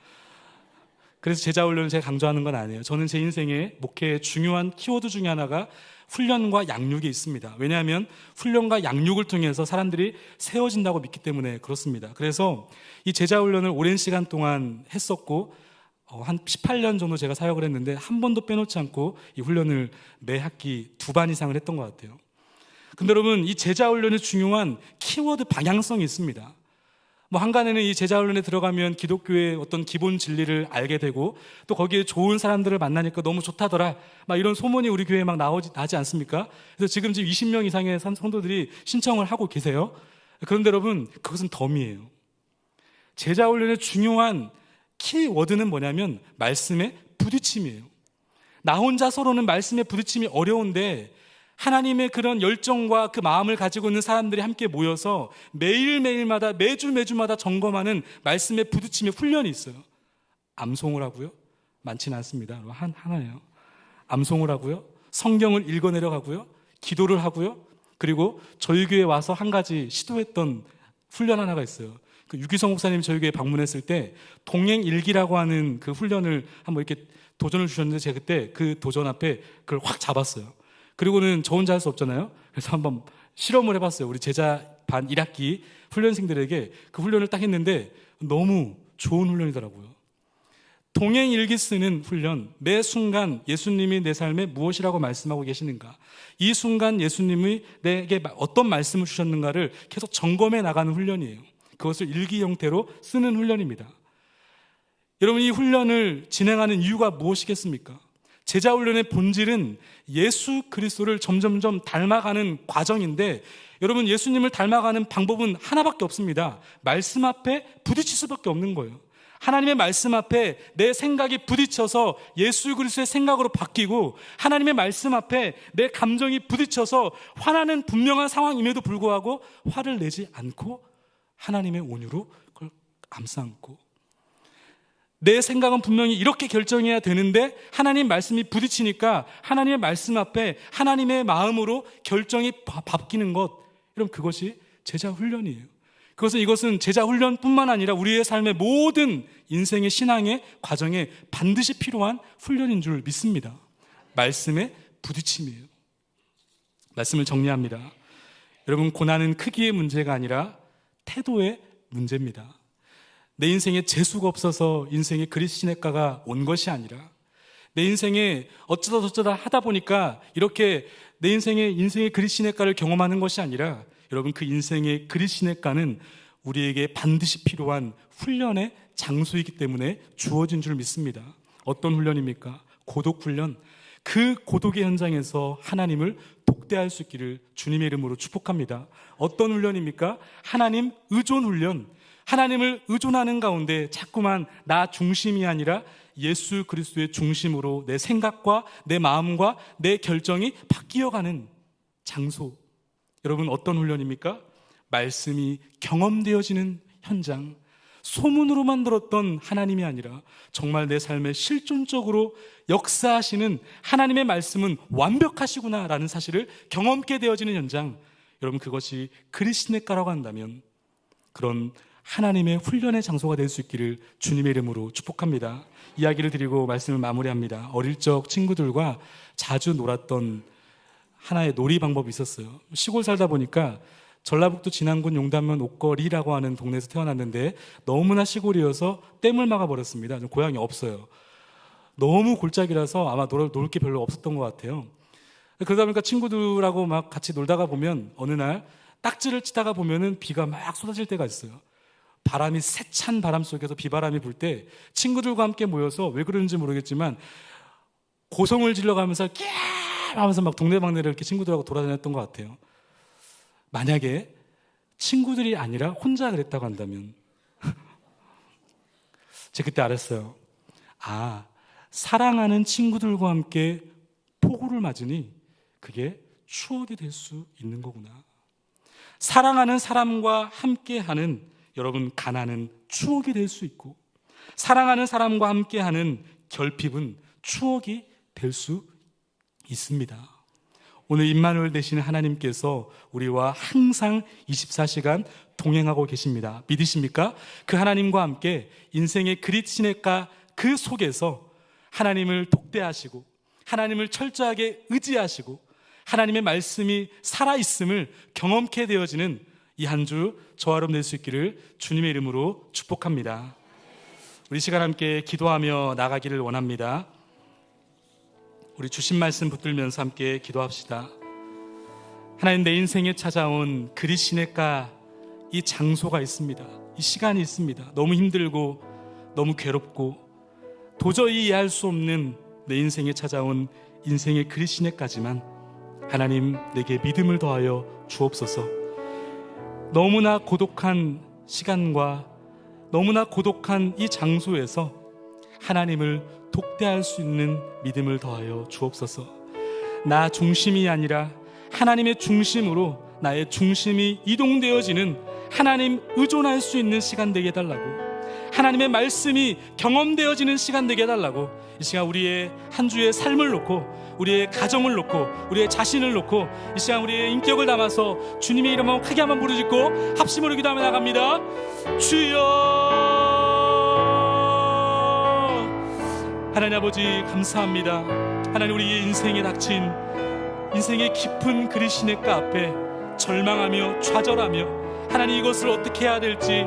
그래서 제자훈련을 제가 강조하는 건 아니에요. 저는 제 인생의 목회의 중요한 키워드 중에 하나가 훈련과 양육이 있습니다. 왜냐하면 훈련과 양육을 통해서 사람들이 세워진다고 믿기 때문에 그렇습니다. 그래서 이 제자훈련을 오랜 시간 동안 했었고 한 18년 정도 제가 사역을 했는데 한 번도 빼놓지 않고 이 훈련을 매 학기 2반 이상을 했던 것 같아요. 근데 여러분 이 제자훈련의 중요한 키워드 방향성이 있습니다. 한간에는 이 제자훈련에 들어가면 기독교의 어떤 기본 진리를 알게 되고 또 거기에 좋은 사람들을 만나니까 너무 좋다더라 막 이런 소문이 우리 교회에 막 나지 않습니까? 그래서 지금 20명 이상의 성도들이 신청을 하고 계세요. 그런데 여러분 그것은 덤이에요. 제자훈련의 중요한 키워드는 뭐냐면 말씀의 부딪힘이에요. 나 혼자서로는 말씀의 부딪힘이 어려운데 하나님의 그런 열정과 그 마음을 가지고 있는 사람들이 함께 모여서 매일매일마다 매주마다 점검하는 말씀의 부딪힘의 훈련이 있어요. 암송을 하고요. 많지는 않습니다. 하나예요. 암송을 하고요. 성경을 읽어내려가고요. 기도를 하고요. 그리고 저희 교회에 와서 한 가지 시도했던 훈련 하나가 있어요. 그 유기성 목사님 저희 교회에 방문했을 때 동행일기라고 하는 그 훈련을 한번 이렇게 도전을 주셨는데 제가 그때 그 도전 앞에 그걸 확 잡았어요. 그리고는 저 혼자 할 수 없잖아요. 그래서 한번 실험을 해봤어요. 우리 제자 반 1학기 훈련생들에게 그 훈련을 딱 했는데 너무 좋은 훈련이더라고요. 동행 일기 쓰는 훈련, 매 순간 예수님이 내 삶에 무엇이라고 말씀하고 계시는가, 이 순간 예수님이 내게 어떤 말씀을 주셨는가를 계속 점검해 나가는 훈련이에요. 그것을 일기 형태로 쓰는 훈련입니다. 여러분 이 훈련을 진행하는 이유가 무엇이겠습니까? 제자훈련의 본질은 예수 그리스도를 점점점 닮아가는 과정인데 여러분 예수님을 닮아가는 방법은 하나밖에 없습니다. 말씀 앞에 부딪힐 수밖에 없는 거예요. 하나님의 말씀 앞에 내 생각이 부딪혀서 예수 그리스도의 생각으로 바뀌고 하나님의 말씀 앞에 내 감정이 부딪혀서 화나는 분명한 상황임에도 불구하고 화를 내지 않고 하나님의 온유로 그걸 감싸안고, 내 생각은 분명히 이렇게 결정해야 되는데 하나님 말씀이 부딪히니까 하나님의 말씀 앞에 하나님의 마음으로 결정이 바뀌는 것, 여러분 그것이 제자 훈련이에요. 이것은 제자 훈련뿐만 아니라 우리의 삶의 모든 인생의 신앙의 과정에 반드시 필요한 훈련인 줄 믿습니다. 말씀의 부딪힘이에요. 말씀을 정리합니다. 여러분, 고난은 크기의 문제가 아니라 태도의 문제입니다. 내 인생에 재수가 없어서 인생에 그리스도인가가 온 것이 아니라, 내 인생에 어쩌다 저쩌다 하다 보니까 이렇게 내 인생의 그리스도인가를 경험하는 것이 아니라, 여러분 그 인생의 그리스도인가는 우리에게 반드시 필요한 훈련의 장소이기 때문에 주어진 줄 믿습니다. 어떤 훈련입니까? 고독 훈련. 그 고독의 현장에서 하나님을 독대할 수 있기를 주님의 이름으로 축복합니다. 어떤 훈련입니까? 하나님 의존 훈련. 하나님을 의존하는 가운데 자꾸만 나 중심이 아니라 예수 그리스도의 중심으로 내 생각과 내 마음과 내 결정이 바뀌어가는 장소. 여러분, 어떤 훈련입니까? 말씀이 경험되어지는 현장. 소문으로만 들었던 하나님이 아니라 정말 내 삶에 실존적으로 역사하시는 하나님의 말씀은 완벽하시구나라는 사실을 경험케 되어지는 현장. 여러분, 그것이 그리스도인가라고 한다면 그런 하나님의 훈련의 장소가 될 수 있기를 주님의 이름으로 축복합니다. 이야기를 드리고 말씀을 마무리합니다. 어릴 적 친구들과 자주 놀았던 하나의 놀이 방법이 있었어요. 시골 살다 보니까 전라북도 진안군 용담면 옥거리라고 하는 동네에서 태어났는데 너무나 시골이어서 댐을 막아버렸습니다. 고향이 없어요. 너무 골짜기라서 아마 놀 게 별로 없었던 것 같아요. 그러다 보니까 친구들하고 막 같이 놀다가 보면 어느 날 딱지를 치다가 보면은 비가 막 쏟아질 때가 있어요. 바람이 세찬 바람 속에서 비바람이 불 때 친구들과 함께 모여서, 왜 그러는지 모르겠지만 고성을 질러가면서 끼 하면서 막 동네방네를 이렇게 친구들하고 돌아다녔던 것 같아요. 만약에 친구들이 아니라 혼자 그랬다고 한다면 제가 그때 알았어요. 아, 사랑하는 친구들과 함께 폭우를 맞으니 그게 추억이 될 수 있는 거구나. 사랑하는 사람과 함께하는, 여러분, 가난은 추억이 될 수 있고, 사랑하는 사람과 함께하는 결핍은 추억이 될 수 있습니다. 오늘 임마누엘 되시는 하나님께서 우리와 항상 24시간 동행하고 계십니다. 믿으십니까? 그 하나님과 함께 인생의 그리스도인가 그 속에서 하나님을 독대하시고 하나님을 철저하게 의지하시고 하나님의 말씀이 살아있음을 경험케 되어지는 이 한 주 저와 여러분 될 수 있기를 주님의 이름으로 축복합니다. 우리 시간 함께 기도하며 나가기를 원합니다. 우리 주신 말씀 붙들면서 함께 기도합시다. 하나님, 내 인생에 찾아온 그리스도인가 이 장소가 있습니다. 이 시간이 있습니다. 너무 힘들고 너무 괴롭고 도저히 이해할 수 없는 내 인생에 찾아온 인생의 그리스도인까지만 하나님, 내게 믿음을 더하여 주옵소서. 너무나 고독한 시간과 너무나 고독한 이 장소에서 하나님을 독대할 수 있는 믿음을 더하여 주옵소서. 나 중심이 아니라 하나님의 중심으로 나의 중심이 이동되어지는, 하나님 의존할 수 있는 시간 되게 해달라고, 하나님의 말씀이 경험되어지는 시간 되게 해달라고, 이 시간 우리의 한 주의 삶을 놓고, 우리의 가정을 놓고, 우리의 자신을 놓고 이 시간 우리의 인격을 담아서 주님의 이름으로 크게 한번 부르짖고 합심으로 기도하며 나갑니다. 주여, 하나님 아버지 감사합니다. 하나님, 우리의 인생에 닥친 인생의 깊은 그리스도인가 앞에 절망하며 좌절하며 하나님, 이것을 어떻게 해야 될지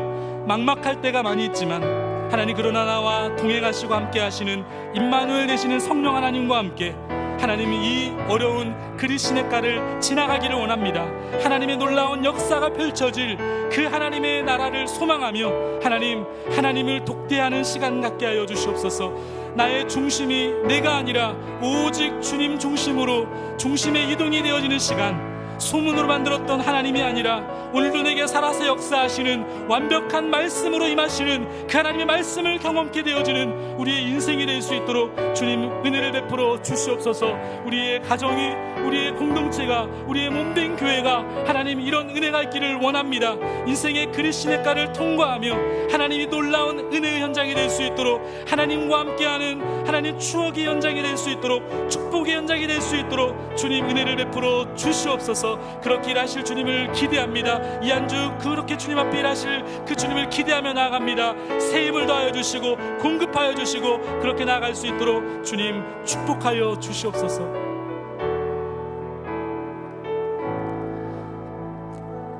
막막할 때가 많이 있지만 하나님, 그러나 나와 동행하시고 함께 하시는 임마누엘 되시는 성령 하나님과 함께 하나님이 이 어려운 그리스도인가를 지나가기를 원합니다. 하나님의 놀라운 역사가 펼쳐질 그 하나님의 나라를 소망하며 하나님을 독대하는 시간 갖게 하여 주시옵소서. 나의 중심이 내가 아니라 오직 주님 중심으로 중심의 이동이 되어지는 시간, 소문으로 만들었던 하나님이 아니라 오늘도 내게 살아서 역사하시는 완벽한 말씀으로 임하시는 그 하나님의 말씀을 경험케 되어지는 우리의 인생이 될 수 있도록 주님 은혜를 베풀어 주시옵소서. 우리의 가정이, 우리의 공동체가, 우리의 몸된 교회가 하나님 이런 은혜가 있기를 원합니다. 인생의 그리시네가를 통과하며 하나님이 놀라운 은혜의 현장이 될 수 있도록, 하나님과 함께하는 하나님 추억의 현장이 될 수 있도록, 축복의 현장이 될 수 있도록 주님 은혜를 베풀어 주시옵소서. 그렇게 일하실 주님을 기대합니다. 이 한 주 그렇게 주님 앞에 일하실 그 주님을 기대하며 나아갑니다. 새 힘을 더하여 주시고 공급하여 주시고 그렇게 나아갈 수 있도록 주님 축복하여 주시옵소서.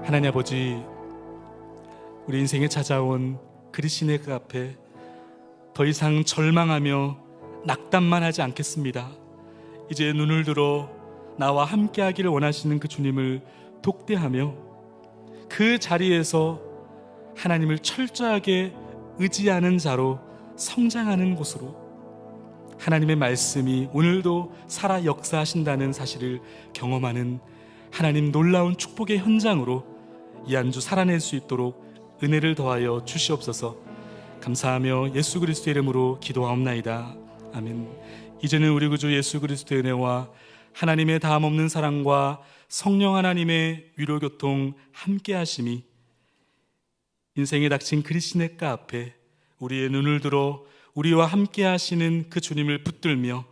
하나님 아버지, 우리 인생에 찾아온 그리시네가 앞에 더 이상 절망하며 낙담만 하지 않겠습니다. 이제 눈을 들어 나와 함께 하기를 원하시는 그 주님을 독대하며 그 자리에서 하나님을 철저하게 의지하는 자로 성장하는 곳으로, 하나님의 말씀이 오늘도 살아 역사하신다는 사실을 경험하는 하나님 놀라운 축복의 현장으로 이 한 주 살아낼 수 있도록 은혜를 더하여 주시옵소서. 감사하며 예수 그리스도의 이름으로 기도하옵나이다. 아멘. 이제는 우리 구주 예수 그리스도의 은혜와 하나님의 다함없는 사랑과 성령 하나님의 위로교통 함께 하심이 인생에 닥친 그리시네가 앞에 우리의 눈을 들어 우리와 함께 하시는 그 주님을 붙들며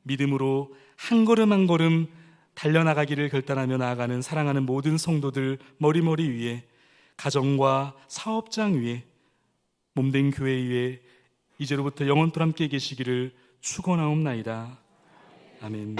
믿음으로 한 걸음 한 걸음 달려나가기를 결단하며 나아가는 사랑하는 모든 성도들 머리머리 위에, 가정과 사업장 위에, 몸된 교회 위에 이제로부터 영원토록 함께 계시기를 축원하옵나이다. 아멘.